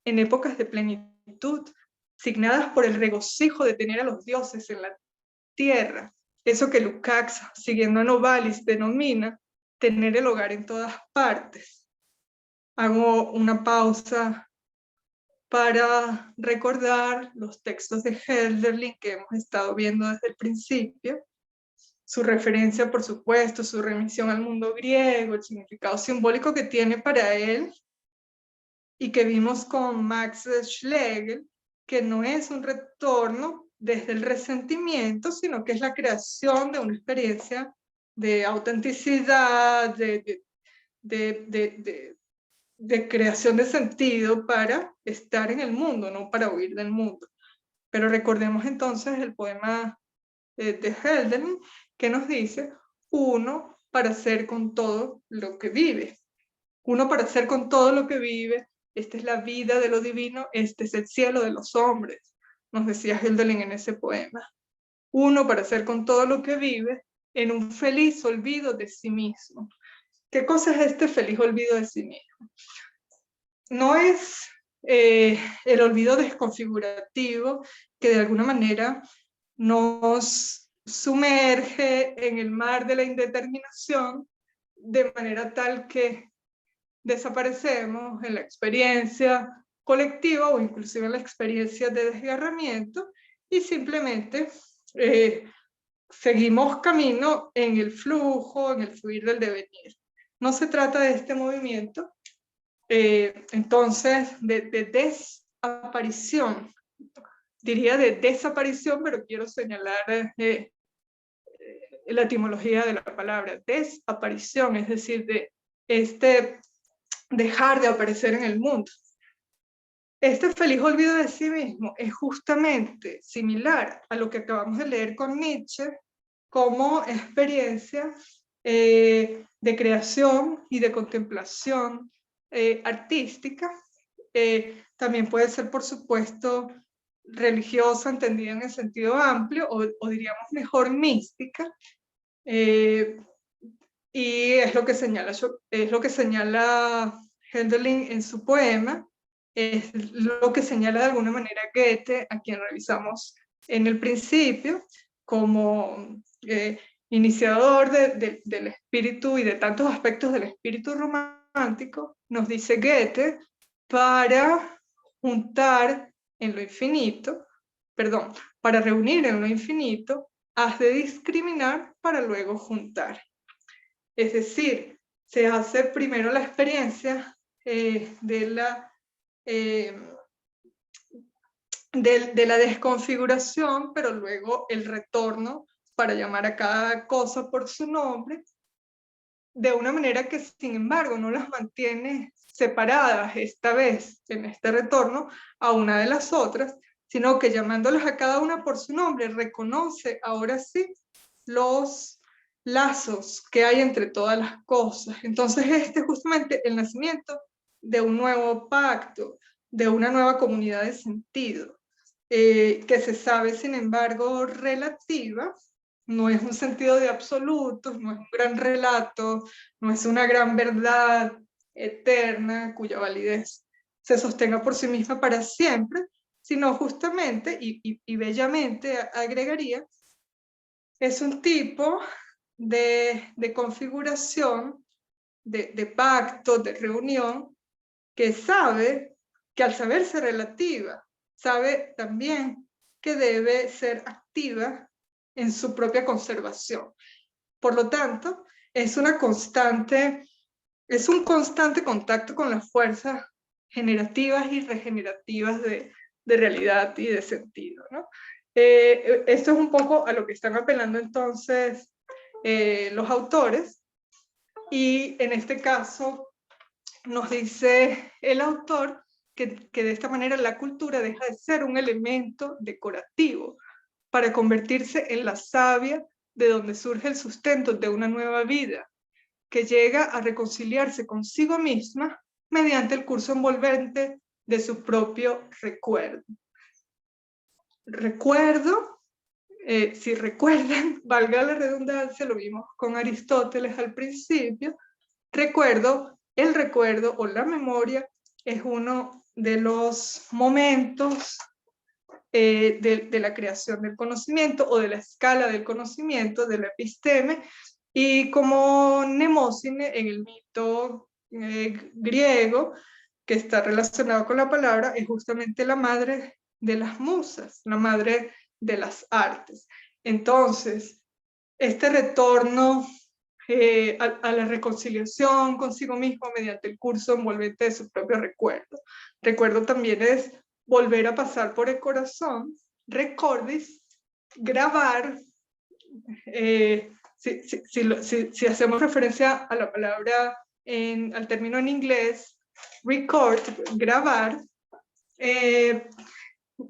en épocas de plenitud, signadas por el regocijo de tener a los dioses en la tierra, eso que Lukács, siguiendo a Novalis, denomina tener el hogar en todas partes. Hago una pausa para recordar los textos de Hölderlin que hemos estado viendo desde el principio, su referencia, por supuesto, su remisión al mundo griego, el significado simbólico que tiene para él, y que vimos con Max Schlegel, que no es un retorno desde el resentimiento, sino que es la creación de una experiencia de autenticidad, de creación de sentido para estar en el mundo, no para huir del mundo. Pero recordemos entonces el poema de Hölderlin, que nos dice: uno para ser con todo lo que vive. Uno para ser con todo lo que vive. Esta es la vida de lo divino, este es el cielo de los hombres, nos decía Hölderlin en ese poema. Uno para ser con todo lo que vive en un feliz olvido de sí mismo. ¿Qué cosa es este feliz olvido de sí mismo? No es el olvido desconfigurativo que de alguna manera nos sumerge en el mar de la indeterminación de manera tal que desaparecemos en la experiencia colectiva o inclusive en la experiencia de desgarramiento y simplemente seguimos camino en el flujo, en el fluir del devenir. No se trata de este movimiento, entonces, de desaparición. Diría de desaparición, pero quiero señalar la etimología de la palabra. Desaparición, es decir, de dejar de aparecer en el mundo. Este feliz olvido de sí mismo es justamente similar a lo que acabamos de leer con Nietzsche como experiencia de creación y de contemplación artística. También puede ser, por supuesto, religiosa, entendida en el sentido amplio, o diríamos mejor mística, y es lo que señala Hölderlin en su poema, es lo que señala de alguna manera Goethe, a quien revisamos en el principio, como iniciador del espíritu y de tantos aspectos del espíritu romántico. Nos dice Goethe: para juntar en lo infinito, para reunir en lo infinito, has de discriminar para luego juntar. Es decir, se hace primero la experiencia de la desconfiguración, pero luego el retorno para llamar a cada cosa por su nombre, de una manera que, sin embargo, no las mantiene separadas esta vez, en este retorno, a una de las otras, sino que llamándolas a cada una por su nombre, reconoce ahora sí los lazos que hay entre todas las cosas. Entonces este es justamente el nacimiento de un nuevo pacto, de una nueva comunidad de sentido, que se sabe, sin embargo, relativa. No es un sentido de absolutos, no es un gran relato, no es una gran verdad eterna cuya validez se sostenga por sí misma para siempre, sino justamente, y bellamente agregaría, es un tipo de configuración, de pacto, de reunión, que sabe que al saberse relativa, sabe también que debe ser activa en su propia conservación. Por lo tanto, es un constante contacto con las fuerzas generativas y regenerativas de realidad y de sentido, ¿no? Esto es un poco a lo que están apelando entonces los autores, y en este caso nos dice el autor que de esta manera la cultura deja de ser un elemento decorativo para convertirse en la savia de donde surge el sustento de una nueva vida, que llega a reconciliarse consigo misma mediante el curso envolvente de su propio recuerdo. Recuerdo, si recuerdan, valga la redundancia, lo vimos con Aristóteles al principio, el recuerdo o la memoria es uno de los momentos de la creación del conocimiento o de la escala del conocimiento, de la episteme, y como Mnemósine en el mito griego, que está relacionado con la palabra, es justamente la madre de las musas, la madre de las artes. Entonces, este retorno a la reconciliación consigo mismo mediante el curso envolvente de su propio recuerdo. Recuerdo también es volver a pasar por el corazón, recordis, grabar, si hacemos referencia a la palabra, al término en inglés, record, grabar,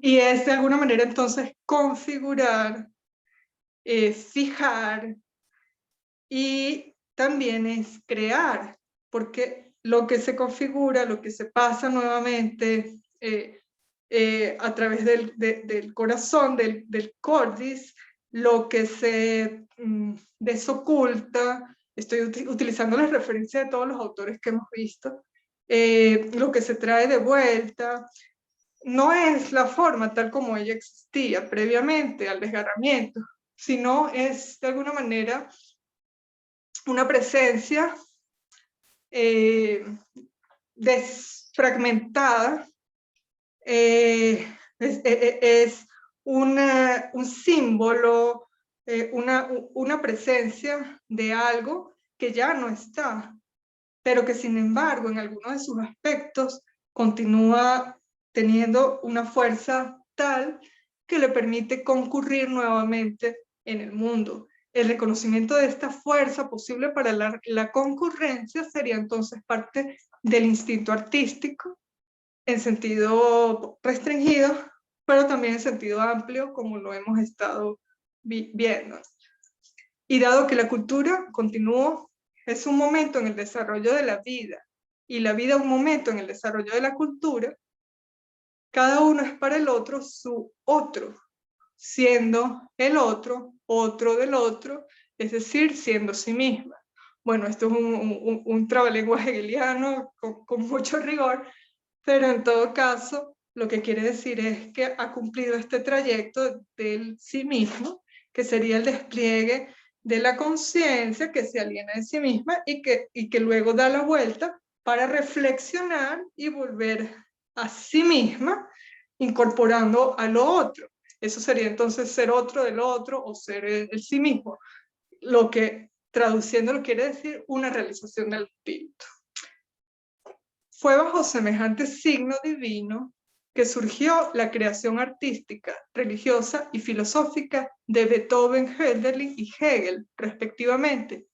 y es de alguna manera entonces configurar, fijar, y también es crear, porque lo que se configura, lo que se pasa nuevamente a través del corazón, del cordis, lo que se desoculta, estoy utilizando la referencia de todos los autores que hemos visto, lo que se trae de vuelta, no es la forma tal como ella existía previamente al desgarramiento, sino es de alguna manera una presencia desfragmentada, es un símbolo, una presencia de algo que ya no está, pero que sin embargo en algunos de sus aspectos continúa teniendo una fuerza tal que le permite concurrir nuevamente en el mundo. El reconocimiento de esta fuerza posible para la concurrencia sería entonces parte del instinto artístico, en sentido restringido, pero también en sentido amplio, como lo hemos estado viendo. Y dado que la cultura, continúo, es un momento en el desarrollo de la vida, y la vida un momento en el desarrollo de la cultura, cada uno es para el otro su otro, siendo el otro, otro del otro, es decir, siendo sí misma. Bueno, esto es un trabalenguas hegeliano con mucho rigor, pero en todo caso, lo que quiere decir es que ha cumplido este trayecto del sí mismo, que sería el despliegue de la conciencia que se aliena de sí misma y que luego da la vuelta para reflexionar y volver a sí misma, incorporando a lo otro. Eso sería entonces ser otro del otro o ser el sí mismo, lo que traduciéndolo quiere decir una realización del espíritu. Fue bajo semejante signo divino que surgió la creación artística, religiosa y filosófica de Beethoven, Hölderlin y Hegel, respectivamente,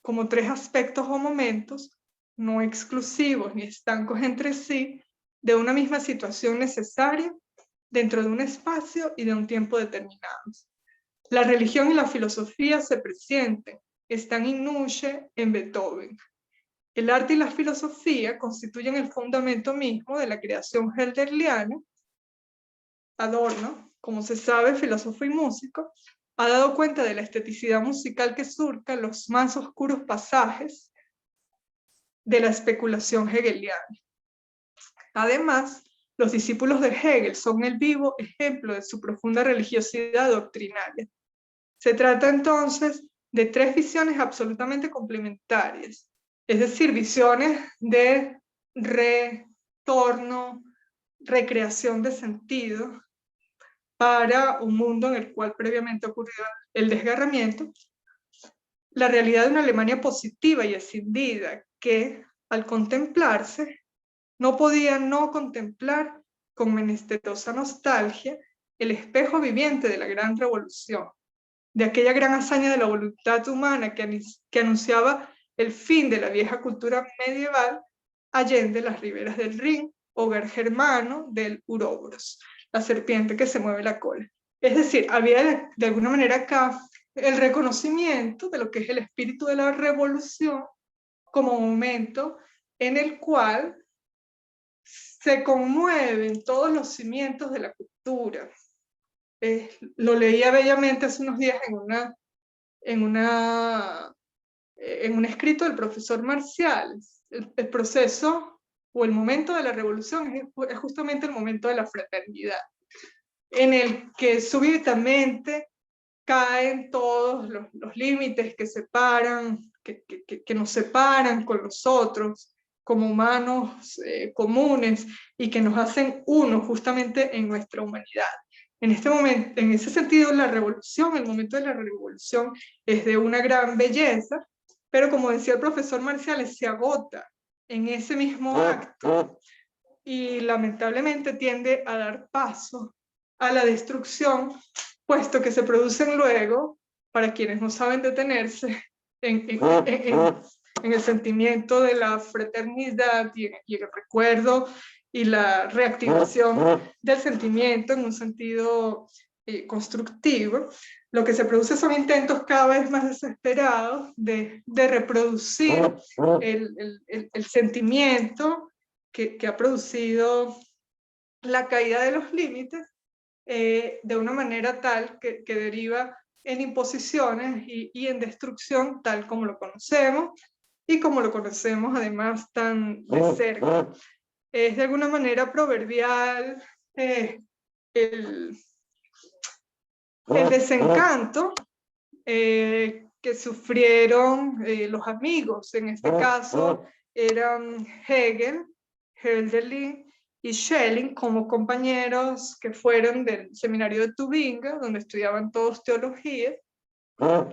como tres aspectos o momentos, no exclusivos ni estancos entre sí, de una misma situación necesaria dentro de un espacio y de un tiempo determinados. La religión y la filosofía se presienten, están in nuce en Beethoven. El arte y la filosofía constituyen el fundamento mismo de la creación hölderliana. Adorno, como se sabe, filósofo y músico, ha dado cuenta de la esteticidad musical que surca los más oscuros pasajes de la especulación hegeliana. Además, los discípulos de Hegel son el vivo ejemplo de su profunda religiosidad doctrinaria. Se trata entonces de tres visiones absolutamente complementarias, es decir, visiones de retorno, recreación de sentido para un mundo en el cual previamente ocurrió el desgarramiento, la realidad de una Alemania positiva y escindida que, al contemplarse, no podía no contemplar con menesterosa nostalgia el espejo viviente de la gran revolución, de aquella gran hazaña de la voluntad humana que anunciaba el fin de la vieja cultura medieval allende las riberas del Rin hogar germano del Uroboros, la serpiente que se mueve la cola. Es decir, había de alguna manera acá el reconocimiento de lo que es el espíritu de la revolución como momento en el cual se conmueven todos los cimientos de la cultura. Lo leía bellamente hace unos días en un escrito del profesor Marcial. El proceso o el momento de la revolución es justamente el momento de la fraternidad, en el que súbitamente caen todos los límites que separan, que nos separan con los otros como humanos comunes y que nos hacen uno justamente en nuestra humanidad. En este momento, en ese sentido, la revolución, el momento de la revolución es de una gran belleza, pero como decía el profesor Marciales, se agota en ese mismo acto y lamentablemente tiende a dar paso a la destrucción, puesto que se producen luego, para quienes no saben detenerse, en el sentimiento de la fraternidad y el recuerdo y la reactivación del sentimiento en un sentido constructivo, lo que se produce son intentos cada vez más desesperados de reproducir el sentimiento que ha producido la caída de los límites de una manera tal que deriva en imposiciones y en destrucción tal como lo conocemos y como lo conocemos además tan de cerca. Es de alguna manera proverbial el desencanto que sufrieron los amigos. En este caso eran Hegel, Hölderlin y Schelling como compañeros que fueron del seminario de Tubinga, donde estudiaban todos teología,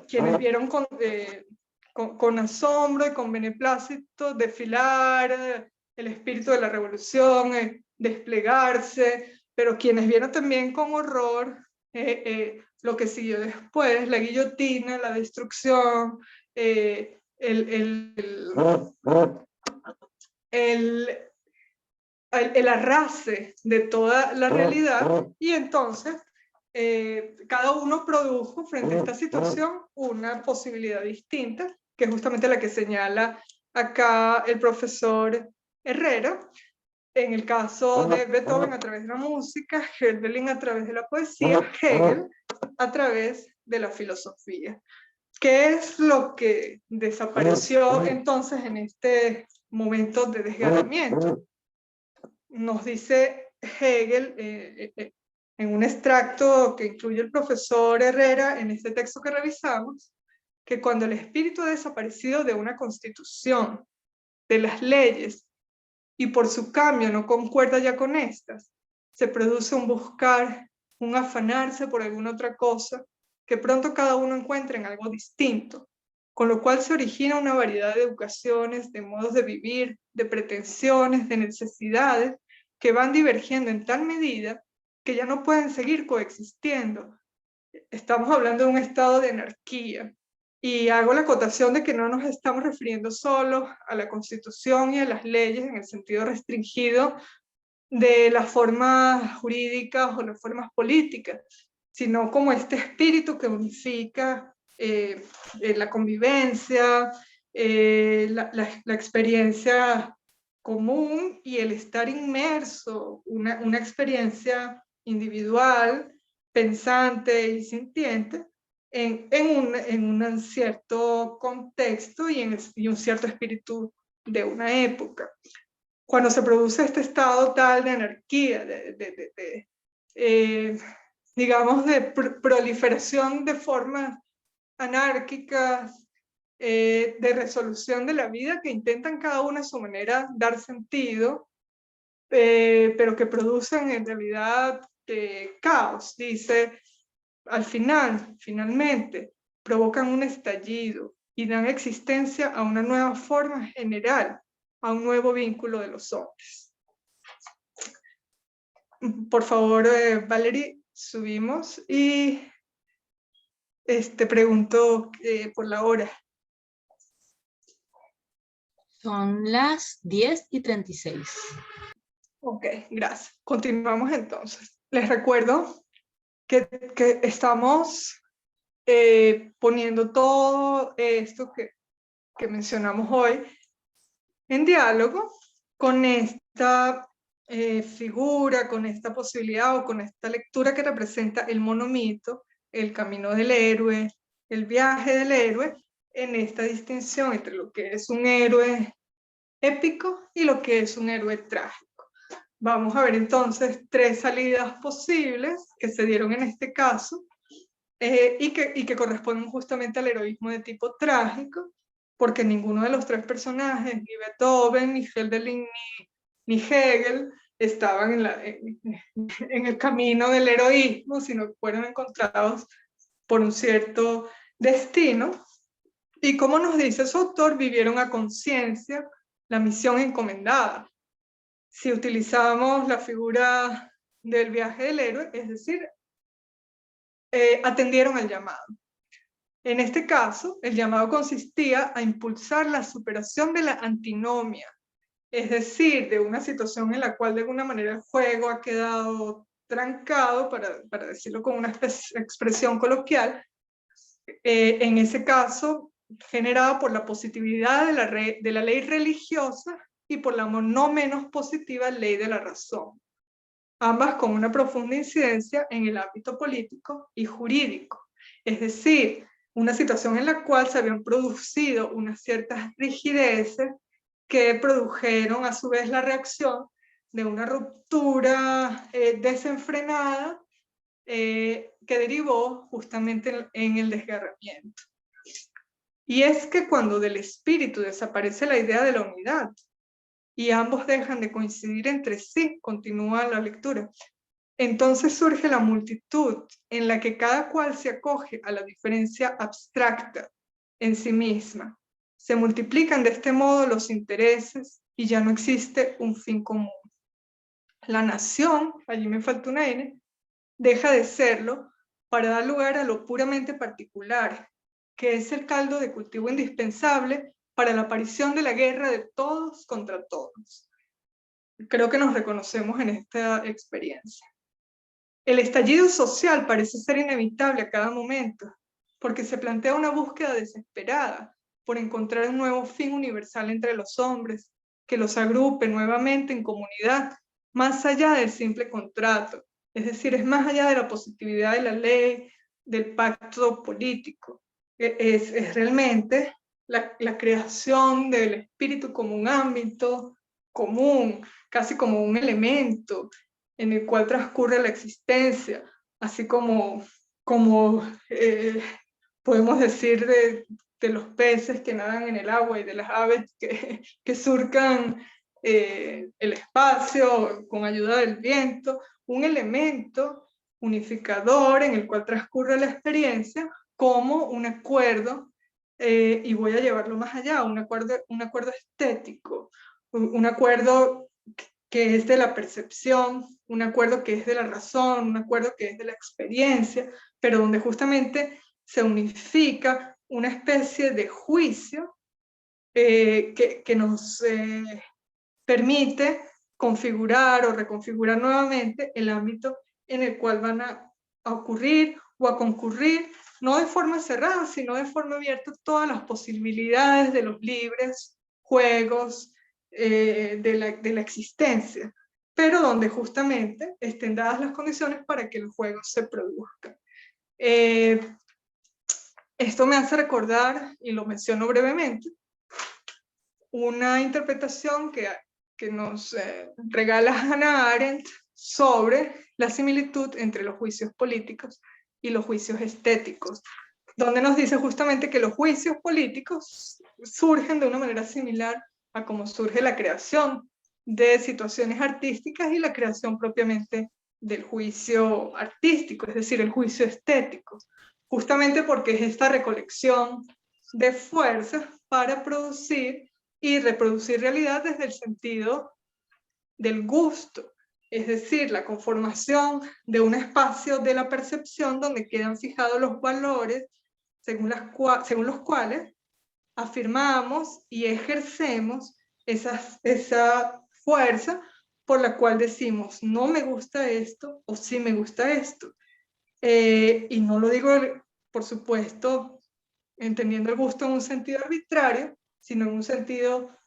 quienes vieron con asombro y con beneplácito desfilar el espíritu de la revolución, desplegarse, pero quienes vieron también con horror lo que siguió después, la guillotina, la destrucción, el arrase de toda la realidad, y entonces cada uno produjo frente a esta situación una posibilidad distinta, que es justamente la que señala acá el profesor Herrera. En el caso de Beethoven a través de la música, Hölderlin a través de la poesía, Hegel a través de la filosofía. ¿Qué es lo que desapareció entonces en este momento de desgarramiento? Nos dice Hegel en un extracto que incluye el profesor Herrera en este texto que revisamos, que cuando el espíritu ha desaparecido de una constitución, de las leyes, y por su cambio no concuerda ya con estas, se produce un buscar, un afanarse por alguna otra cosa, que pronto cada uno encuentra en algo distinto, con lo cual se origina una variedad de educaciones, de modos de vivir, de pretensiones, de necesidades, que van divergiendo en tal medida que ya no pueden seguir coexistiendo. Estamos hablando de un estado de anarquía, y hago la acotación de que no nos estamos refiriendo solo a la Constitución y a las leyes en el sentido restringido de las formas jurídicas o las formas políticas, sino como este espíritu que unifica la convivencia, la experiencia común y el estar inmerso, una experiencia individual, pensante y sintiente, en un cierto contexto y un cierto espíritu de una época. Cuando se produce este estado tal de anarquía, digamos, de proliferación de formas anárquicas, de resolución de la vida que intentan cada una a su manera dar sentido, pero que producen en realidad caos, dice, al finalmente, provocan un estallido y dan existencia a una nueva forma general, a un nuevo vínculo de los hombres. Por favor, Valerie, subimos y pregunto por la hora. Son las 10:36. Ok, gracias. Continuamos entonces. Les recuerdo que estamos poniendo todo esto que mencionamos hoy en diálogo con esta figura, con esta posibilidad o con esta lectura que representa el monomito, el camino del héroe, el viaje del héroe, en esta distinción entre lo que es un héroe épico y lo que es un héroe trágico. Vamos a ver entonces 3 salidas posibles que se dieron en este caso y que corresponden justamente al heroísmo de tipo trágico, porque ninguno de los 3 personajes, ni Beethoven, ni Hölderlin, ni Hegel, estaban en el camino del heroísmo, sino que fueron encontrados por un cierto destino. Y como nos dice su autor, vivieron a conciencia la misión encomendada. Si utilizamos la figura del viaje del héroe, es decir, atendieron al llamado. En este caso, el llamado consistía a impulsar la superación de la antinomia, es decir, de una situación en la cual de alguna manera el juego ha quedado trancado, para decirlo con una expresión coloquial, en ese caso generada por la positividad de la ley religiosa y por la no menos positiva ley de la razón, ambas con una profunda incidencia en el ámbito político y jurídico. Es decir, una situación en la cual se habían producido unas ciertas rigideces que produjeron a su vez la reacción de una ruptura desenfrenada que derivó justamente en el desgarramiento. Y es que cuando del espíritu desaparece la idea de la unidad y ambos dejan de coincidir entre sí, continúa la lectura, entonces surge la multitud en la que cada cual se acoge a la diferencia abstracta en sí misma. Se multiplican de este modo los intereses y ya no existe un fin común. La nación, allí me falta una N, deja de serlo para dar lugar a lo puramente particular, que es el caldo de cultivo indispensable para la aparición de la guerra de todos contra todos. Creo que nos reconocemos en esta experiencia. El estallido social parece ser inevitable a cada momento, porque se plantea una búsqueda desesperada por encontrar un nuevo fin universal entre los hombres, que los agrupe nuevamente en comunidad, más allá del simple contrato, es decir, es más allá de la positividad de la ley, del pacto político. Es realmente la creación del espíritu como un ámbito común, casi como un elemento en el cual transcurre la existencia, así como podemos decir de los peces que nadan en el agua y de las aves que surcan el espacio con ayuda del viento, un elemento unificador en el cual transcurre la experiencia como un acuerdo, y voy a llevarlo más allá, un acuerdo estético, un acuerdo que es de la percepción, un acuerdo que es de la razón, un acuerdo que es de la experiencia, pero donde justamente se unifica una especie de juicio que nos permite configurar o reconfigurar nuevamente el ámbito en el cual van a ocurrir o a concurrir, no de forma cerrada, sino de forma abierta, todas las posibilidades de los libres juegos de la existencia, pero donde justamente estén dadas las condiciones para que el juego se produzca. Esto me hace recordar, y lo menciono brevemente, una interpretación que nos regala Hannah Arendt sobre la similitud entre los juicios políticos y los juicios estéticos, donde nos dice justamente que los juicios políticos surgen de una manera similar a cómo surge la creación de situaciones artísticas y la creación propiamente del juicio artístico, es decir, el juicio estético, justamente porque es esta recolección de fuerzas para producir y reproducir realidad desde el sentido del gusto, es decir, la conformación de un espacio de la percepción donde quedan fijados los valores según los cuales afirmamos y ejercemos esa fuerza por la cual decimos, no me gusta esto o sí me gusta esto. Y no lo digo, por supuesto, entendiendo el gusto en un sentido arbitrario, sino en un sentido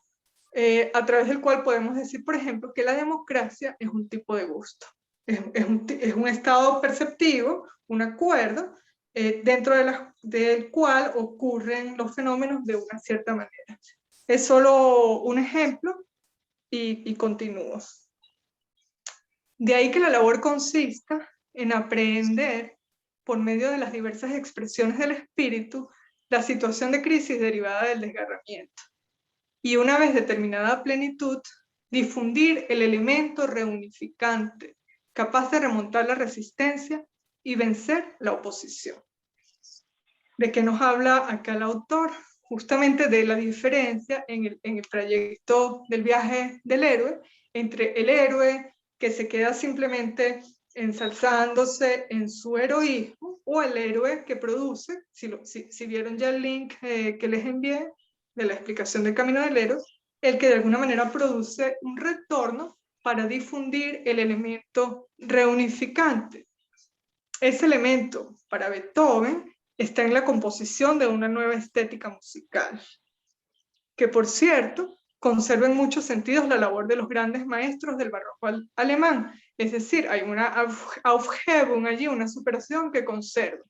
a través del cual podemos decir, por ejemplo, que la democracia es un tipo de gusto. Es un estado perceptivo, un acuerdo, dentro del cual ocurren los fenómenos de una cierta manera. Es solo un ejemplo y continúo. De ahí que la labor consista en aprender, por medio de las diversas expresiones del espíritu, la situación de crisis derivada del desgarramiento. Y una vez determinada a plenitud, difundir el elemento reunificante, capaz de remontar la resistencia y vencer la oposición. ¿De qué nos habla acá el autor? Justamente de la diferencia en el trayecto del viaje del héroe, entre el héroe que se queda simplemente ensalzándose en su heroísmo, o el héroe que produce, si vieron ya el link que les envié de la explicación del camino del héroe, el que de alguna manera produce un retorno para difundir el elemento reunificante. Ese elemento, para Beethoven, está en la composición de una nueva estética musical, que por cierto, conserva en muchos sentidos la labor de los grandes maestros del barroco alemán, es decir, hay una Aufhebung allí, una superación que conserva,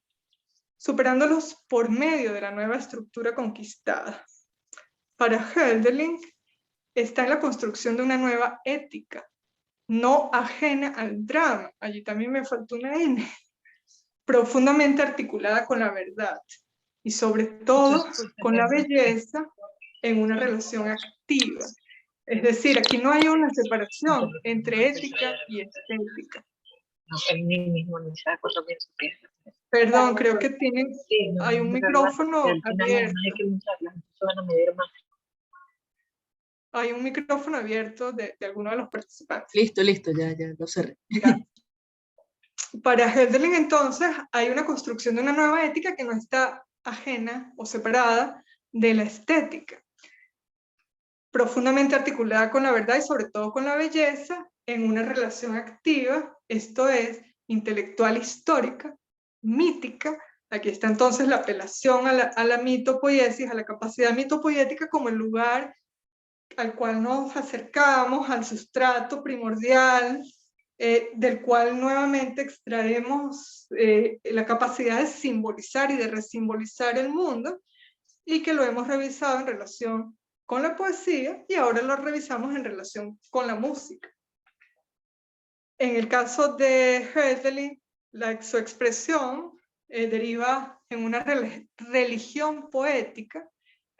superándolos por medio de la nueva estructura conquistada. Para Hölderlin, está en la construcción de una nueva ética, no ajena al drama, allí también me faltó una N, profundamente articulada con la verdad y sobre todo con la belleza en una relación activa. Es decir, aquí no hay una separación entre ética y estética. No, él mismo no se da cuenta bien su pieza. Perdón, creo que hay un micrófono abierto. Hay un micrófono abierto de alguno de los participantes. Listo, ya lo cerré. Ya. Para Hölderlin, entonces, hay una construcción de una nueva ética que no está ajena o separada de la estética, profundamente articulada con la verdad y sobre todo con la belleza, en una relación activa, esto es, intelectual histórica, mítica. Aquí está entonces la apelación a la mitopoiesis, a la capacidad mitopoética como el lugar al cual nos acercamos, al sustrato primordial, del cual nuevamente extraemos la capacidad de simbolizar y de resimbolizar el mundo, y que lo hemos revisado en relación con la poesía y ahora lo revisamos en relación con la música. En el caso de Hölderlin, su expresión deriva en una religión poética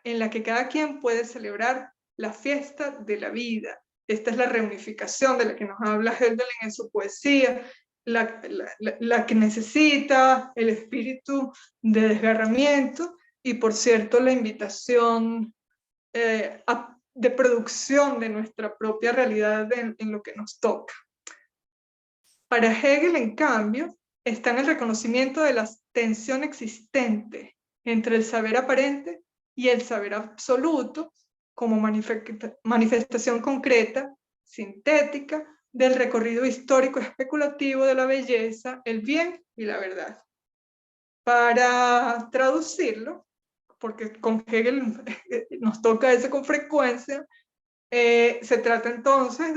en la que cada quien puede celebrar la fiesta de la vida. Esta es la reunificación de la que nos habla Hölderlin en su poesía, la que necesita el espíritu de desgarramiento y, por cierto, la invitación de producción de nuestra propia realidad en lo que nos toca. Para Hegel, en cambio, está en el reconocimiento de la tensión existente entre el saber aparente y el saber absoluto como manifestación concreta, sintética, del recorrido histórico especulativo de la belleza, el bien y la verdad. Para traducirlo, porque con Hegel nos toca eso con frecuencia, se trata entonces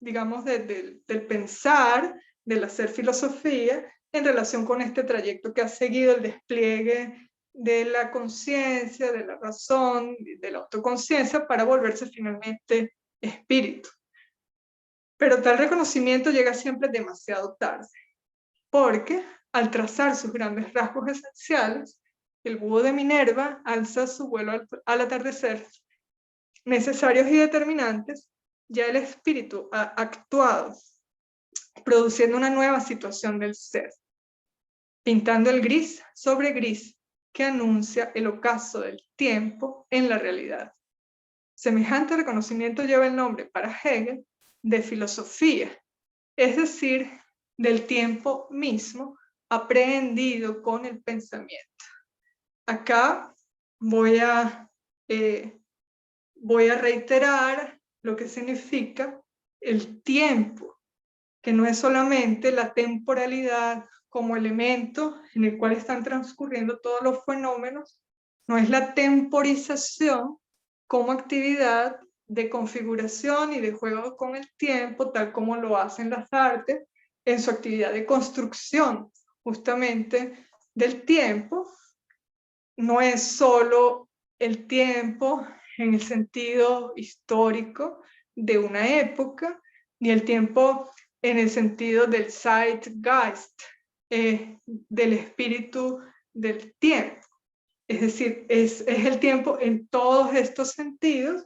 digamos, del pensar, del hacer filosofía en relación con este trayecto que ha seguido el despliegue de la conciencia, de la razón, de la autoconciencia para volverse finalmente espíritu. Pero tal reconocimiento llega siempre demasiado tarde, porque al trazar sus grandes rasgos esenciales, el búho de Minerva alza su vuelo al atardecer, necesarios y determinantes. Ya el espíritu ha actuado, produciendo una nueva situación del ser, pintando el gris sobre gris que anuncia el ocaso del tiempo en la realidad. Semejante reconocimiento lleva el nombre para Hegel de filosofía, es decir, del tiempo mismo aprehendido con el pensamiento. Acá voy a reiterar lo que significa el tiempo, que no es solamente la temporalidad como elemento en el cual están transcurriendo todos los fenómenos, no es la temporización como actividad de configuración y de juego con el tiempo, tal como lo hacen las artes en su actividad de construcción justamente del tiempo. No es solo el tiempo en el sentido histórico de una época, ni el tiempo en el sentido del Zeitgeist, del espíritu del tiempo. Es decir, es el tiempo en todos estos sentidos.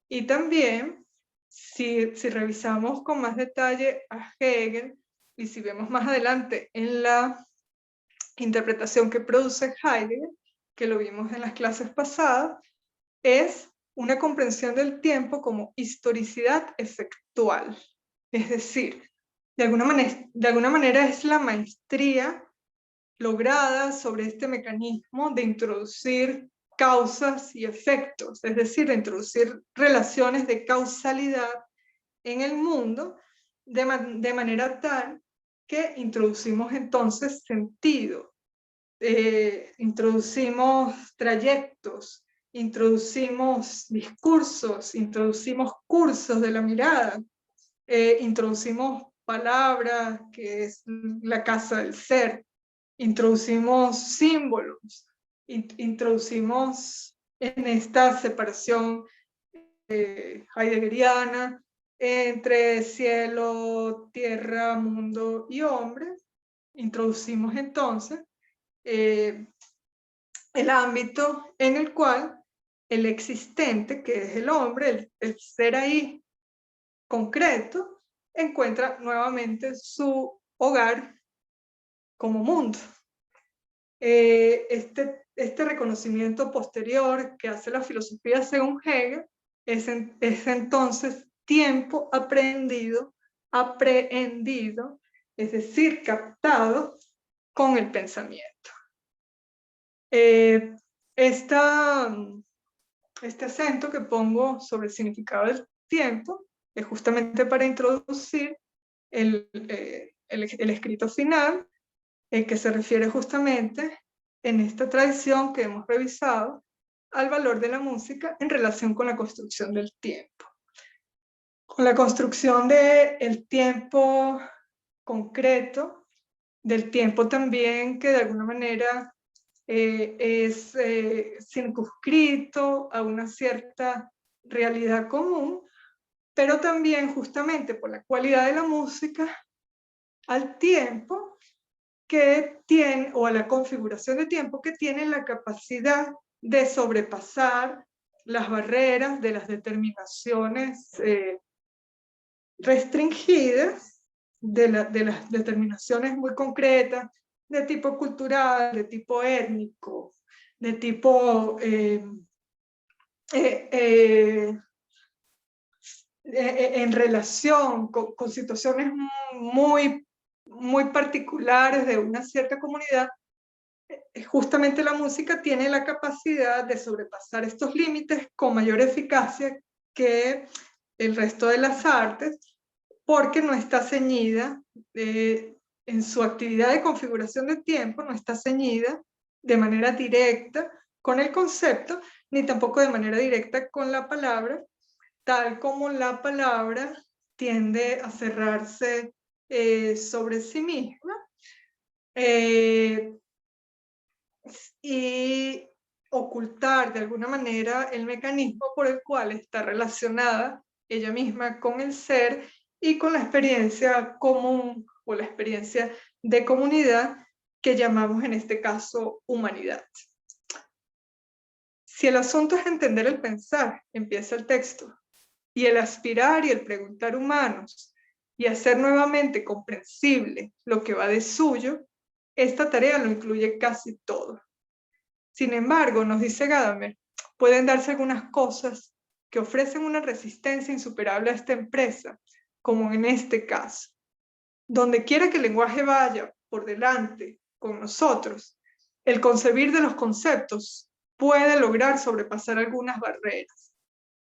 Y también, si revisamos con más detalle a Hegel, y si vemos más adelante en la interpretación que produce Heidegger, que lo vimos en las clases pasadas, es una comprensión del tiempo como historicidad efectual. Es decir, de alguna manera es la maestría lograda sobre este mecanismo de introducir causas y efectos, es decir, de introducir relaciones de causalidad en el mundo de manera tal que introducimos entonces sentido, introducimos trayectos, introducimos discursos, introducimos cursos de la mirada, introducimos palabras, que es la casa del ser, introducimos símbolos, introducimos en esta separación heideggeriana entre cielo, tierra, mundo y hombre, introducimos entonces el ámbito en el cual el existente, que es el hombre, el ser ahí concreto, encuentra nuevamente su hogar como mundo. Este reconocimiento posterior que hace la filosofía según Hegel es entonces tiempo aprehendido, es decir, captado con el pensamiento. Este acento que pongo sobre el significado del tiempo es justamente para introducir el escrito final, que se refiere justamente en esta tradición que hemos revisado al valor de la música en relación con la construcción del tiempo. Con la construcción del tiempo concreto, del tiempo también que de alguna manera es circunscrito a una cierta realidad común, pero también justamente por la cualidad de la música, al tiempo que tiene, o a la configuración de tiempo que tiene la capacidad de sobrepasar las barreras de las determinaciones restringidas, de las determinaciones muy concretas, de tipo cultural, de tipo étnico, de tipo en relación con situaciones muy particulares de una cierta comunidad. Justamente la música tiene la capacidad de sobrepasar estos límites con mayor eficacia que el resto de las artes, porque no está ceñida en su actividad de configuración de tiempo, no está ceñida de manera directa con el concepto, ni tampoco de manera directa con la palabra, tal como la palabra tiende a cerrarse sobre sí misma y ocultar de alguna manera el mecanismo por el cual está relacionada ella misma con el ser y con la experiencia común o la experiencia de comunidad que llamamos en este caso humanidad. Si el asunto es entender el pensar, empieza el texto, y el aspirar y el preguntar humanos, y hacer nuevamente comprensible lo que va de suyo, esta tarea lo incluye casi todo. Sin embargo, nos dice Gadamer, pueden darse algunas cosas que ofrecen una resistencia insuperable a esta empresa, como en este caso. Donde quiera que el lenguaje vaya por delante con nosotros, el concebir de los conceptos puede lograr sobrepasar algunas barreras.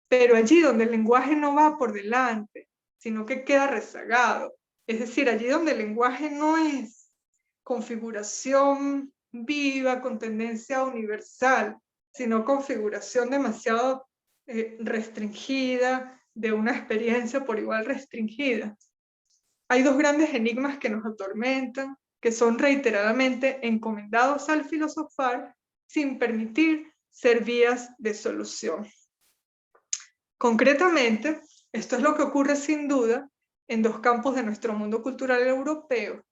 Pero allí donde el lenguaje no va por delante, sino que queda rezagado. Es decir, allí donde el lenguaje no es configuración viva con tendencia universal, sino configuración demasiado restringida, de una experiencia por igual restringida. Hay dos grandes enigmas que nos atormentan, que son reiteradamente encomendados al filosofar sin permitir ser vías de solución. Concretamente, esto es lo que ocurre sin duda en dos campos de nuestro mundo cultural europeo,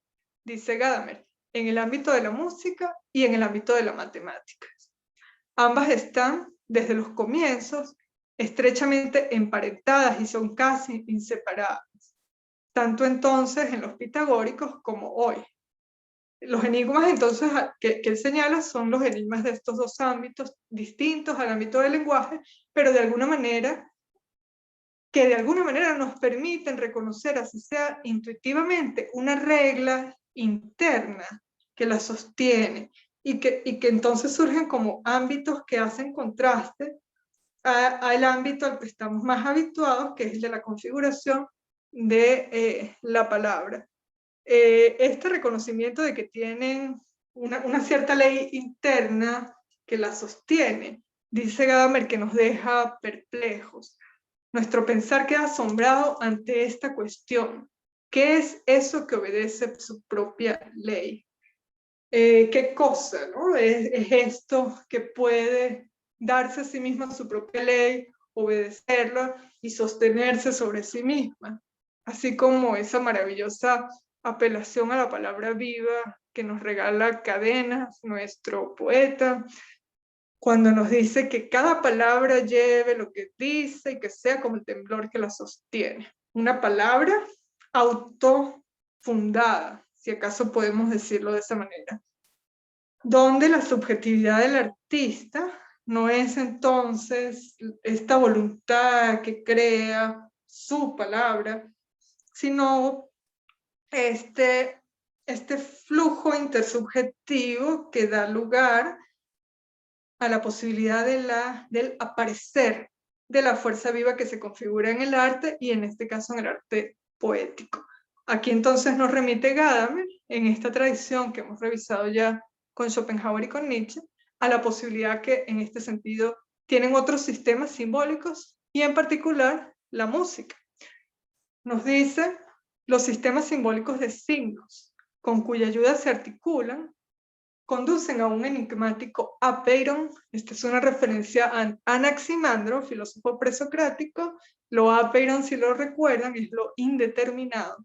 dice Gadamer, en el ámbito de la música y en el ámbito de la matemática. Ambas están, desde los comienzos, estrechamente emparentadas y son casi inseparables, tanto entonces en los pitagóricos como hoy. Los enigmas entonces que él señala son los enigmas de estos dos ámbitos distintos al ámbito del lenguaje, pero de alguna manera nos permiten reconocer, así sea intuitivamente, una regla interna que la sostiene y que entonces surgen como ámbitos que hacen contraste al ámbito al que estamos más habituados, que es el de la configuración de la palabra. Este reconocimiento de que tienen una cierta ley interna que la sostiene, dice Gadamer, que nos deja perplejos. Nuestro pensar queda asombrado ante esta cuestión. ¿Qué es eso que obedece su propia ley? ¿Qué cosa, ¿no? Es esto que puede darse a sí misma su propia ley, obedecerla y sostenerse sobre sí misma? Así como esa maravillosa apelación a la palabra viva que nos regala Cadenas, nuestro poeta, cuando nos dice que cada palabra lleve lo que dice y que sea como el temblor que la sostiene. Una palabra autofundada, si acaso podemos decirlo de esa manera, donde la subjetividad del artista no es entonces esta voluntad que crea su palabra, sino este flujo intersubjetivo que da lugar a la posibilidad del aparecer de la fuerza viva que se configura en el arte y en este caso en el arte poético. Aquí entonces nos remite Gadamer, en esta tradición que hemos revisado ya con Schopenhauer y con Nietzsche, a la posibilidad que en este sentido tienen otros sistemas simbólicos y en particular la música. Nos dice los sistemas simbólicos de signos, con cuya ayuda se articulan, conducen a un enigmático apeiron. Esta es una referencia a Anaximandro, filósofo presocrático. Lo apeiron, si lo recuerdan, es lo indeterminado.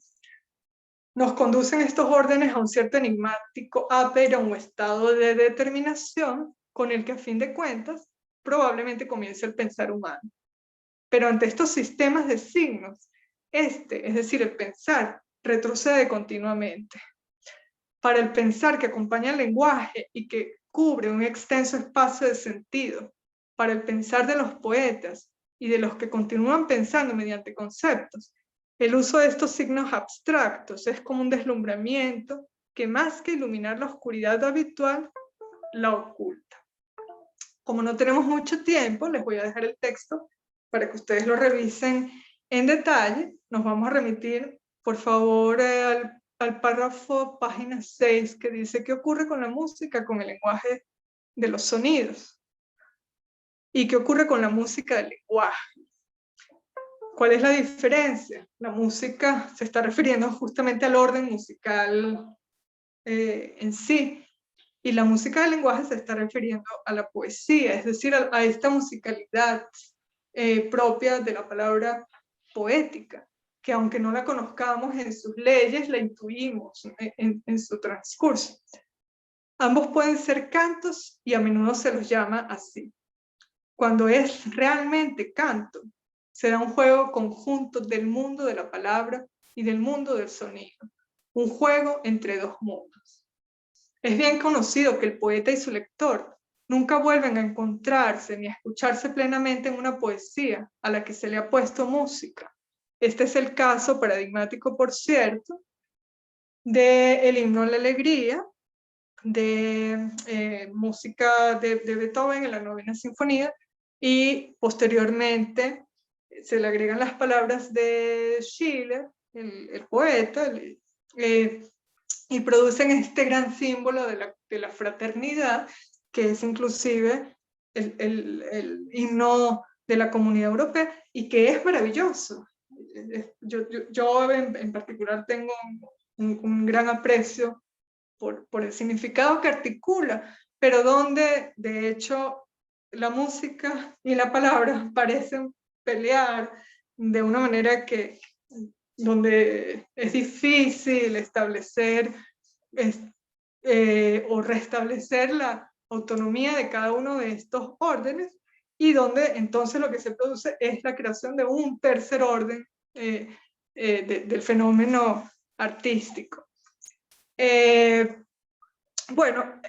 Nos conducen estos órdenes a un cierto enigmático apeiron o estado de determinación con el que a fin de cuentas probablemente comienza el pensar humano. Pero ante estos sistemas de signos, es decir, el pensar, retrocede continuamente. Para el pensar que acompaña el lenguaje y que cubre un extenso espacio de sentido, para el pensar de los poetas y de los que continúan pensando mediante conceptos, el uso de estos signos abstractos es como un deslumbramiento que más que iluminar la oscuridad habitual, la oculta. Como no tenemos mucho tiempo, les voy a dejar el texto para que ustedes lo revisen en detalle. Nos vamos a remitir, por favor, al párrafo página 6, que dice qué ocurre con la música, con el lenguaje de los sonidos. ¿Y qué ocurre con la música del lenguaje? ¿Cuál es la diferencia? La música se está refiriendo justamente al orden musical en sí, y la música del lenguaje se está refiriendo a la poesía, es decir, a esta musicalidad propia de la palabra poética, que aunque no la conozcamos en sus leyes, la intuimos en su transcurso. Ambos pueden ser cantos y a menudo se los llama así. Cuando es realmente canto, se da un juego conjunto del mundo de la palabra y del mundo del sonido, un juego entre dos mundos. Es bien conocido que el poeta y su lector nunca vuelven a encontrarse ni a escucharse plenamente en una poesía a la que se le ha puesto música. Este es el caso paradigmático, por cierto, del himno a la alegría, de música de Beethoven en la 9ª sinfonía, y posteriormente se le agregan las palabras de Schiller, el poeta, y producen este gran símbolo de la fraternidad, que es inclusive el himno de la Comunidad Europea, y que es maravilloso. Yo en particular tengo un gran aprecio por el significado que articula, pero donde de hecho la música y la palabra parecen pelear de una manera donde es difícil establecer o restablecer la autonomía de cada uno de estos órdenes, y donde entonces lo que se produce es la creación de un tercer orden del fenómeno artístico. Bueno,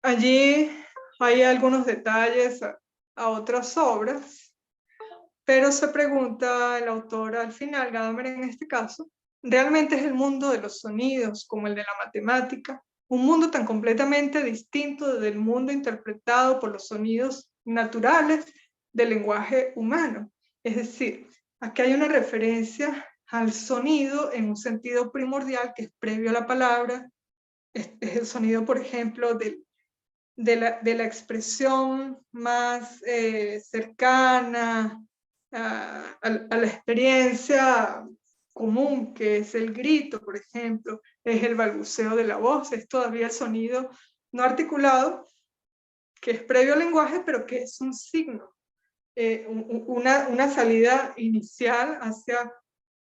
allí hay algunos detalles a otras obras, pero se pregunta el autor al final, Gadamer en este caso, ¿realmente es el mundo de los sonidos como el de la matemática un mundo tan completamente distinto del mundo interpretado por los sonidos naturales del lenguaje humano? Es decir, aquí hay una referencia al sonido en un sentido primordial que es previo a la palabra. Es el sonido, por ejemplo, de la expresión más cercana a la experiencia común, que es el grito, por ejemplo, es el balbuceo de la voz, es todavía el sonido no articulado, que es previo al lenguaje, pero que es un signo, una salida inicial hacia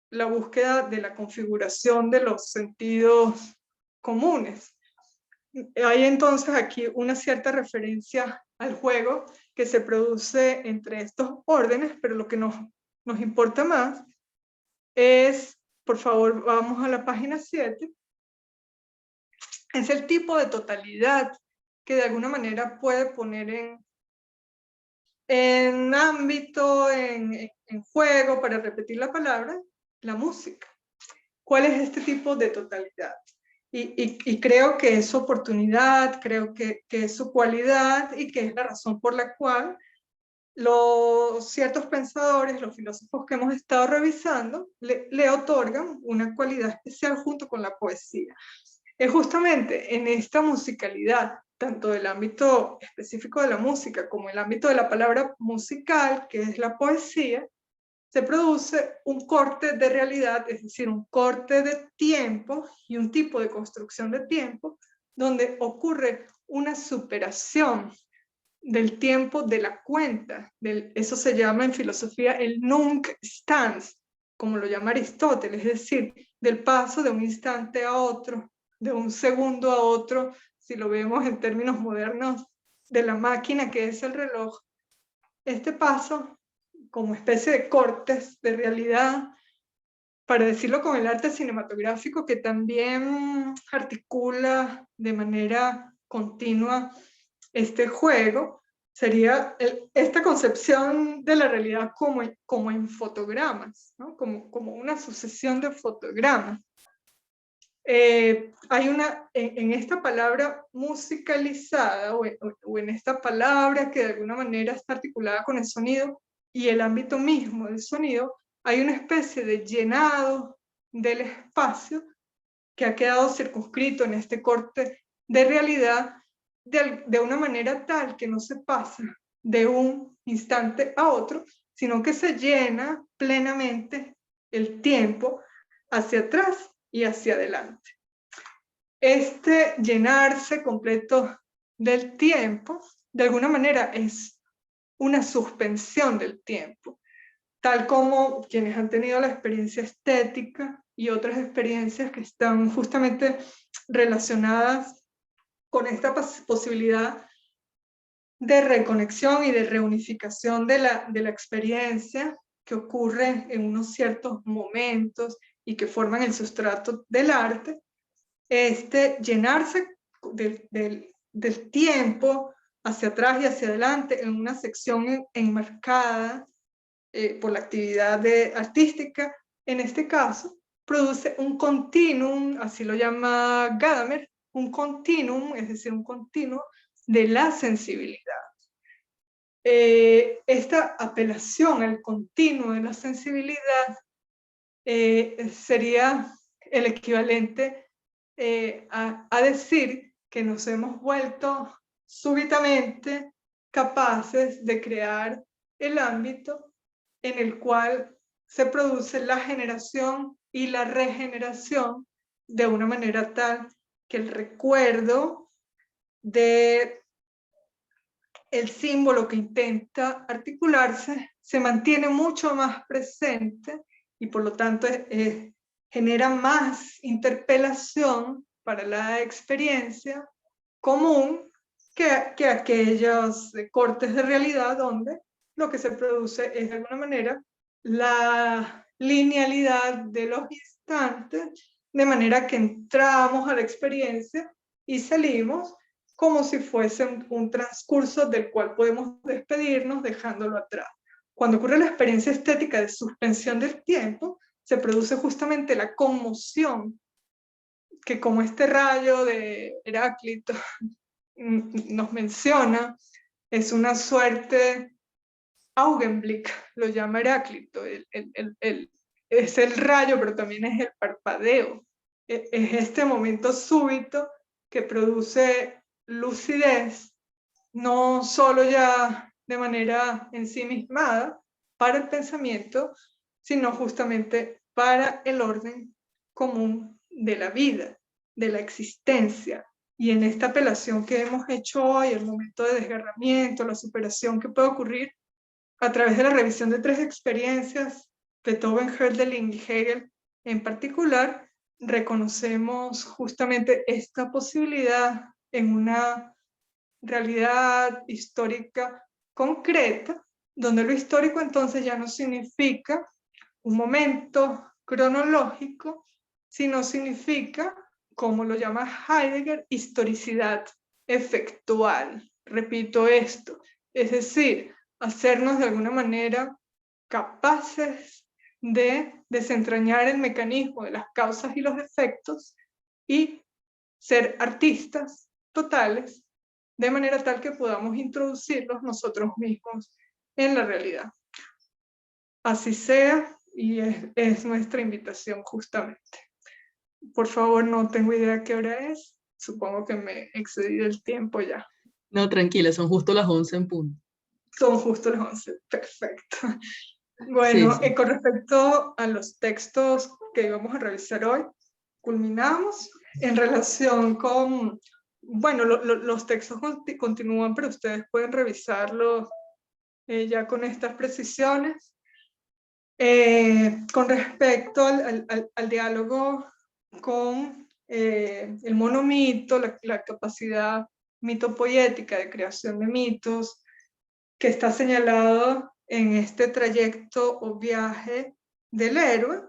la búsqueda de la configuración de los sentidos comunes. Hay entonces aquí una cierta referencia al juego que se produce entre estos órdenes, pero lo que nos importa más es, por favor, vamos a la página 7, es el tipo de totalidad que de alguna manera puede poner en ámbito, en juego, para repetir la palabra, la música. ¿Cuál es este tipo de totalidad? Y creo que es su oportunidad, creo que es su cualidad, y que es la razón por la cual ciertos pensadores, los filósofos que hemos estado revisando, le otorgan una cualidad especial junto con la poesía. Es justamente en esta musicalidad, tanto del ámbito específico de la música como el ámbito de la palabra musical, que es la poesía, se produce un corte de realidad, es decir, un corte de tiempo y un tipo de construcción de tiempo, donde ocurre una superación del tiempo de la cuenta. Eso se llama en filosofía el nunc stans, como lo llama Aristóteles, es decir, del paso de un instante a otro, de un segundo a otro, si lo vemos en términos modernos, de la máquina que es el reloj. Este paso, como especie de cortes de realidad, para decirlo con el arte cinematográfico, que también articula de manera continua este juego, sería esta concepción de la realidad como en fotogramas, ¿no? como una sucesión de fotogramas. Hay en esta palabra musicalizada, o en esta palabra que de alguna manera está articulada con el sonido y el ámbito mismo del sonido, hay una especie de llenado del espacio que ha quedado circunscrito en este corte de realidad de una manera tal que no se pasa de un instante a otro, sino que se llena plenamente el tiempo hacia atrás y hacia adelante. Este llenarse completo del tiempo, de alguna manera, es una suspensión del tiempo, tal como quienes han tenido la experiencia estética y otras experiencias que están justamente relacionadas con esta posibilidad de reconexión y de reunificación de la experiencia que ocurre en unos ciertos momentos y que forman el sustrato del arte. Llenarse del tiempo hacia atrás y hacia adelante en una sección enmarcada por la actividad artística, en este caso, produce un continuum, así lo llama Gadamer, un continuum, es decir, un continuo de la sensibilidad. esta apelación al continuo de la sensibilidad sería el equivalente a decir que nos hemos vuelto súbitamente capaces de crear el ámbito en el cual se produce la generación y la regeneración de una manera tal que el recuerdo de el símbolo que intenta articularse se mantiene mucho más presente y por lo tanto genera más interpelación para la experiencia común que aquellos cortes de realidad donde lo que se produce es de alguna manera la linealidad de los instantes, de manera que entramos a la experiencia y salimos como si fuese un transcurso del cual podemos despedirnos dejándolo atrás. Cuando ocurre la experiencia estética de suspensión del tiempo, se produce justamente la conmoción, que como este rayo de Heráclito nos menciona, es una suerte Augenblick, lo llama Heráclito, es el rayo, pero también es el parpadeo, es este momento súbito que produce lucidez, no solo ya de manera ensimismada para el pensamiento, sino justamente para el orden común de la vida, de la existencia. Y en esta apelación que hemos hecho hoy, el momento de desgarramiento, la superación que puede ocurrir a través de la revisión de 3 experiencias, Beethoven, Hölderlin y Hegel en particular, reconocemos justamente esta posibilidad en una realidad histórica concreta, donde lo histórico entonces ya no significa un momento cronológico, sino significa, como lo llama Heidegger, historicidad efectual. Repito esto, es decir, hacernos de alguna manera capaces de desentrañar el mecanismo de las causas y los efectos y ser artistas totales, de manera tal que podamos introducirlos nosotros mismos en la realidad. Así sea, y es nuestra invitación justamente. Por favor, no tengo idea qué hora es, supongo que me excedí del tiempo ya. No, tranquila, son justo las 11 en punto. Son justo las 11, perfecto. Bueno, Sí, sí. con respecto a los textos que íbamos a revisar hoy, culminamos en relación con, bueno, los textos continúan, pero ustedes pueden revisarlos ya con estas precisiones. Con respecto al diálogo con el monomito, la capacidad mitopoética de creación de mitos, que está señalado en este trayecto o viaje del héroe,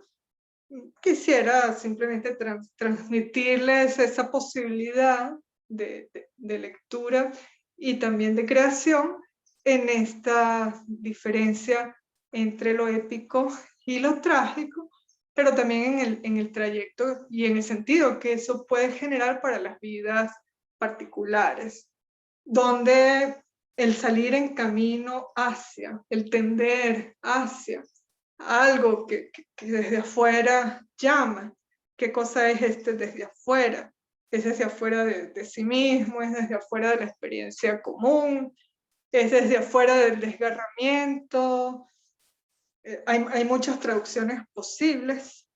quisiera simplemente transmitirles esa posibilidad de lectura y también de creación en esta diferencia entre lo épico y lo trágico, pero también en el trayecto y en el sentido que eso puede generar para las vidas particulares, donde el salir en camino hacia, el tender hacia algo que desde afuera llama. ¿Qué cosa es este desde afuera? Es desde afuera de sí mismo, es desde afuera de la experiencia común, es desde afuera del desgarramiento. Hay muchas traducciones posibles,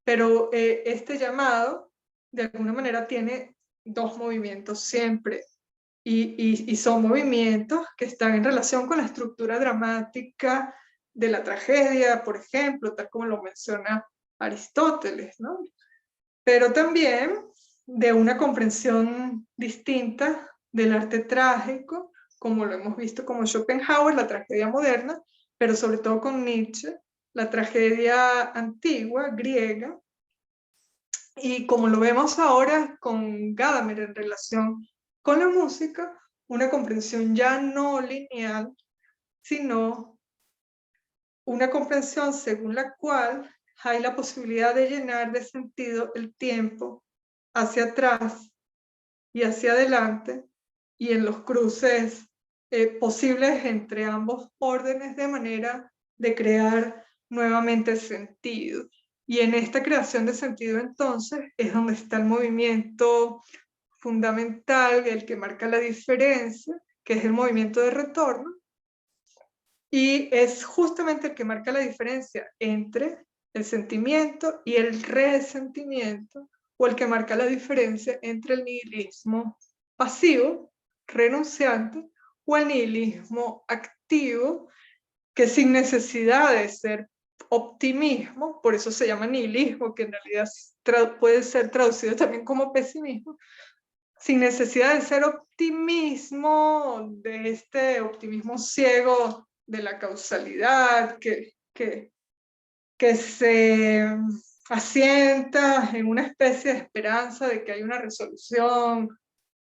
pero este llamado de alguna manera tiene 2 movimientos siempre. Y son movimientos que están en relación con la estructura dramática de la tragedia, por ejemplo, tal como lo menciona Aristóteles, ¿no? Pero también de una comprensión distinta del arte trágico, como lo hemos visto como Schopenhauer, la tragedia moderna, pero sobre todo con Nietzsche, la tragedia antigua, griega, y como lo vemos ahora con Gadamer en relación con la música, una comprensión ya no lineal, sino una comprensión según la cual hay la posibilidad de llenar de sentido el tiempo hacia atrás y hacia adelante, y en los cruces posibles entre ambos órdenes de manera de crear nuevamente sentido. Y en esta creación de sentido entonces es donde está el movimiento fundamental, el que marca la diferencia, que es el movimiento de retorno, y es justamente el que marca la diferencia entre el sentimiento y el resentimiento, o el que marca la diferencia entre el nihilismo pasivo, renunciante, o el nihilismo activo, que sin necesidad de ser optimismo, por eso se llama nihilismo, que en realidad puede ser traducido también como pesimismo, sin necesidad de ser optimismo, de este optimismo ciego de la causalidad, que se asienta en una especie de esperanza de que hay una resolución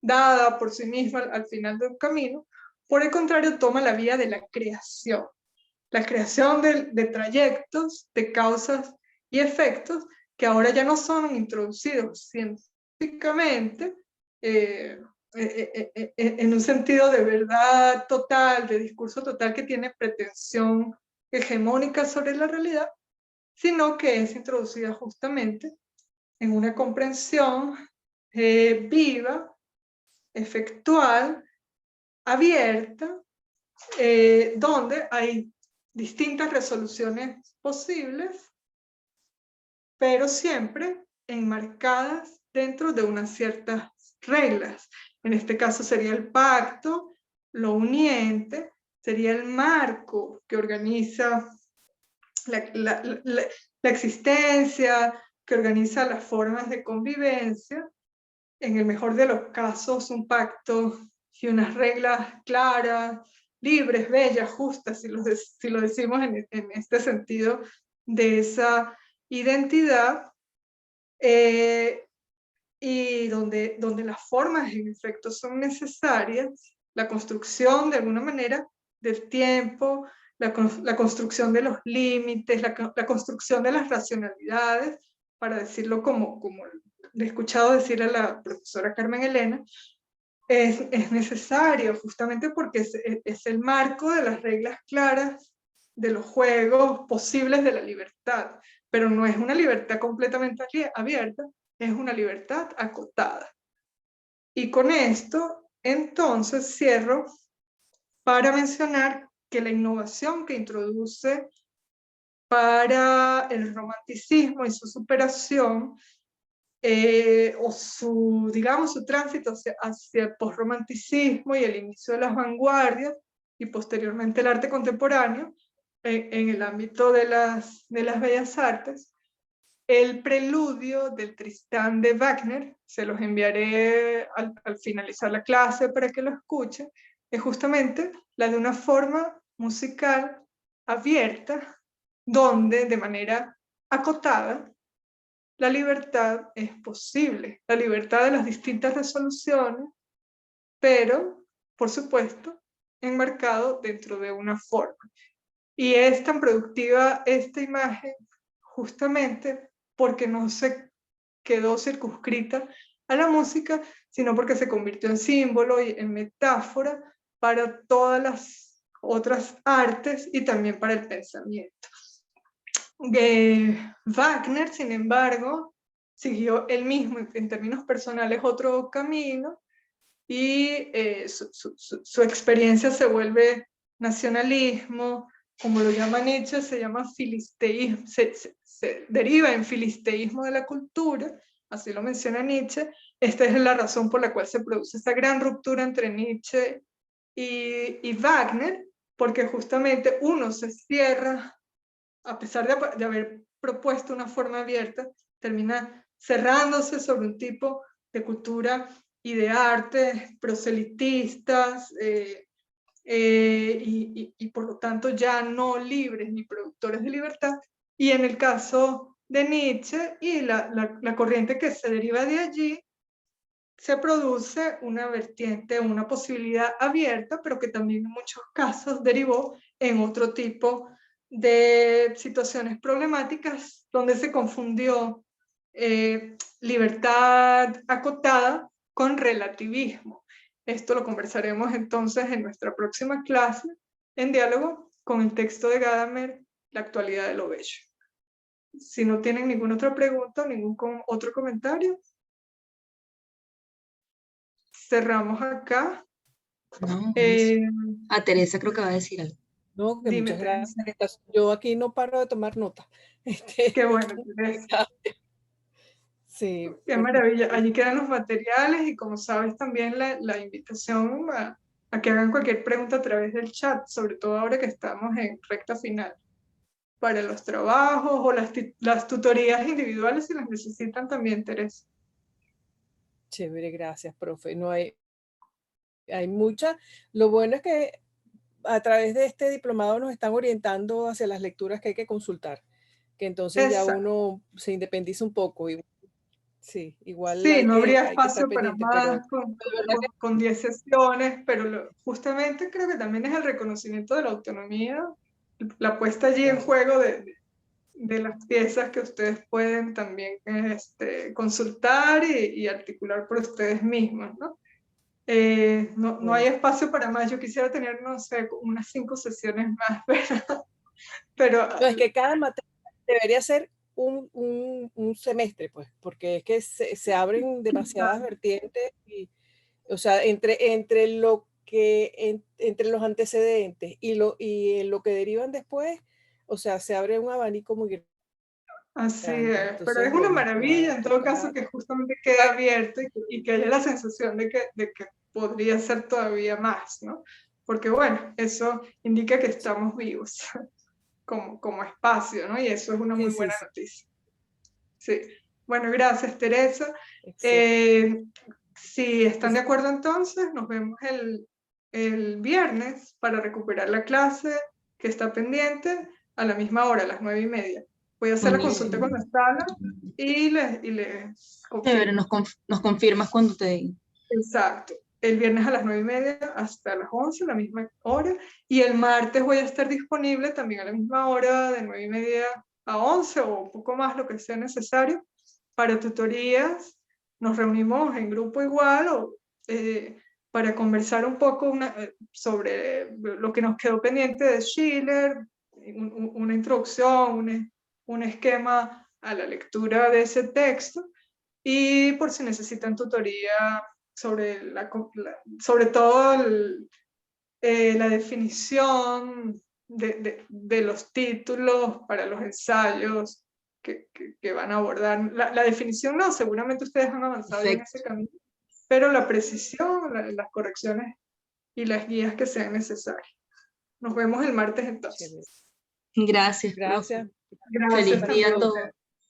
dada por sí misma al final del camino. Por el contrario, toma la vía de la creación de trayectos, de causas y efectos que ahora ya no son introducidos científicamente, en un sentido de verdad total, de discurso total que tiene pretensión hegemónica sobre la realidad, sino que es introducida justamente en una comprensión viva, efectual, abierta, donde hay distintas resoluciones posibles, pero siempre enmarcadas dentro de unas ciertas reglas. En este caso sería el pacto, lo uniente, sería el marco que organiza la existencia, que organiza las formas de convivencia. En el mejor de los casos, un pacto y unas reglas claras, libres, bellas, justas, si lo decimos en este sentido de esa identidad, y donde las formas en efecto son necesarias, la construcción de alguna manera del tiempo, la construcción de los límites, la construcción de las racionalidades, para decirlo como le he escuchado decir a la profesora Carmen Elena, es necesario justamente porque es el marco de las reglas claras de los juegos posibles de la libertad, pero no es una libertad completamente abierta, es una libertad acotada. Y con esto, entonces, cierro para mencionar que la innovación que introduce para el romanticismo y su superación, o digamos, su tránsito hacia el posromanticismo y el inicio de las vanguardias, y posteriormente el arte contemporáneo, en el ámbito de las bellas artes, el preludio del Tristán de Wagner, se los enviaré al finalizar la clase para que lo escuchen, es justamente la de una forma musical abierta, donde de manera acotada la libertad es posible, la libertad de las distintas resoluciones, pero, por supuesto, enmarcado dentro de una forma. Y es tan productiva esta imagen justamente porque no se quedó circunscrita a la música, sino porque se convirtió en símbolo y en metáfora para todas las otras artes y también para el pensamiento. Wagner, sin embargo, siguió él mismo en términos personales otro camino, y su experiencia se vuelve nacionalismo, como lo llama Nietzsche, se llama filisteísmo, se deriva en filisteísmo de la cultura, así lo menciona Nietzsche. Esta es la razón por la cual se produce esta gran ruptura entre Nietzsche y Wagner, porque justamente uno se cierra, a pesar de haber propuesto una forma abierta, termina cerrándose sobre un tipo de cultura y de arte proselitistas, y por lo tanto ya no libres ni productores de libertad. Y en el caso de Nietzsche y la corriente que se deriva de allí, se produce una vertiente, una posibilidad abierta, pero que también en muchos casos derivó en otro tipo de situaciones problemáticas, donde se confundió libertad acotada con relativismo. Esto lo conversaremos entonces en nuestra próxima clase, en diálogo con el texto de Gadamer, La actualidad de lo bello. Si no tienen ninguna otra pregunta o ningún otro comentario, cerramos acá. No, a Teresa creo que va a decir algo. No, que Dime, muchas gracias. Yo aquí no paro de tomar nota. Qué bueno, Teresa. Sí. Qué maravilla. Allí quedan los materiales y como sabes también la invitación a que hagan cualquier pregunta a través del chat, sobre todo ahora que estamos en recta final, para los trabajos o las tutorías individuales si las necesitan también, Teresa. Chévere, gracias, profe. No hay muchas. Lo bueno es que a través de este diplomado nos están orientando hacia las lecturas que hay que consultar, que entonces ya uno se independiza un poco. Sí, igual sí, no habría hay que estar espacio para pendiente, más pero con 10 sesiones, pero justamente creo que también es el reconocimiento de la autonomía, la puesta allí en juego de las piezas que ustedes pueden también consultar y articular por ustedes mismos, ¿no? No hay espacio para más. Yo quisiera tener, no sé, unas 5 sesiones más, pero no, es que cada materia debería ser un semestre, pues, porque es que se abren demasiadas vertientes y, o sea, entre los antecedentes y lo que derivan después, o sea, se abre un abanico muy grande. así es, pero Entonces, es una bueno, maravilla en todo caso toca. que justamente quede abierto y que haya la sensación de que podría ser todavía más, ¿no? Porque bueno, eso indica que estamos vivos como espacio, ¿no? Y eso es una muy buena noticia. Sí. Bueno, gracias, Teresa. Si están de acuerdo entonces, nos vemos el viernes para recuperar la clase que está pendiente a la misma hora, a las 9:30. Voy a hacer la consulta con la sala y les Chévere, confirmo. nos confirmas cuando te digan. Exacto. El viernes a las 9:30 hasta las 11, la misma hora. Y el martes voy a estar disponible también a la misma hora, de 9:30 a 11 o un poco más, lo que sea necesario, para tutorías. Nos reunimos en grupo igual o para conversar un poco sobre lo que nos quedó pendiente de Schiller, una introducción, un esquema a la lectura de ese texto, y por si necesitan tutoría sobre, sobre todo la definición de los títulos para los ensayos que van a abordar. La definición no, seguramente ustedes han avanzado ya en ese camino, pero la precisión, las correcciones y las guías que sean necesarias. Nos vemos el martes entonces. Gracias. Gracias. Gracias. Feliz día a todos.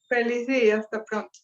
Feliz día, hasta pronto.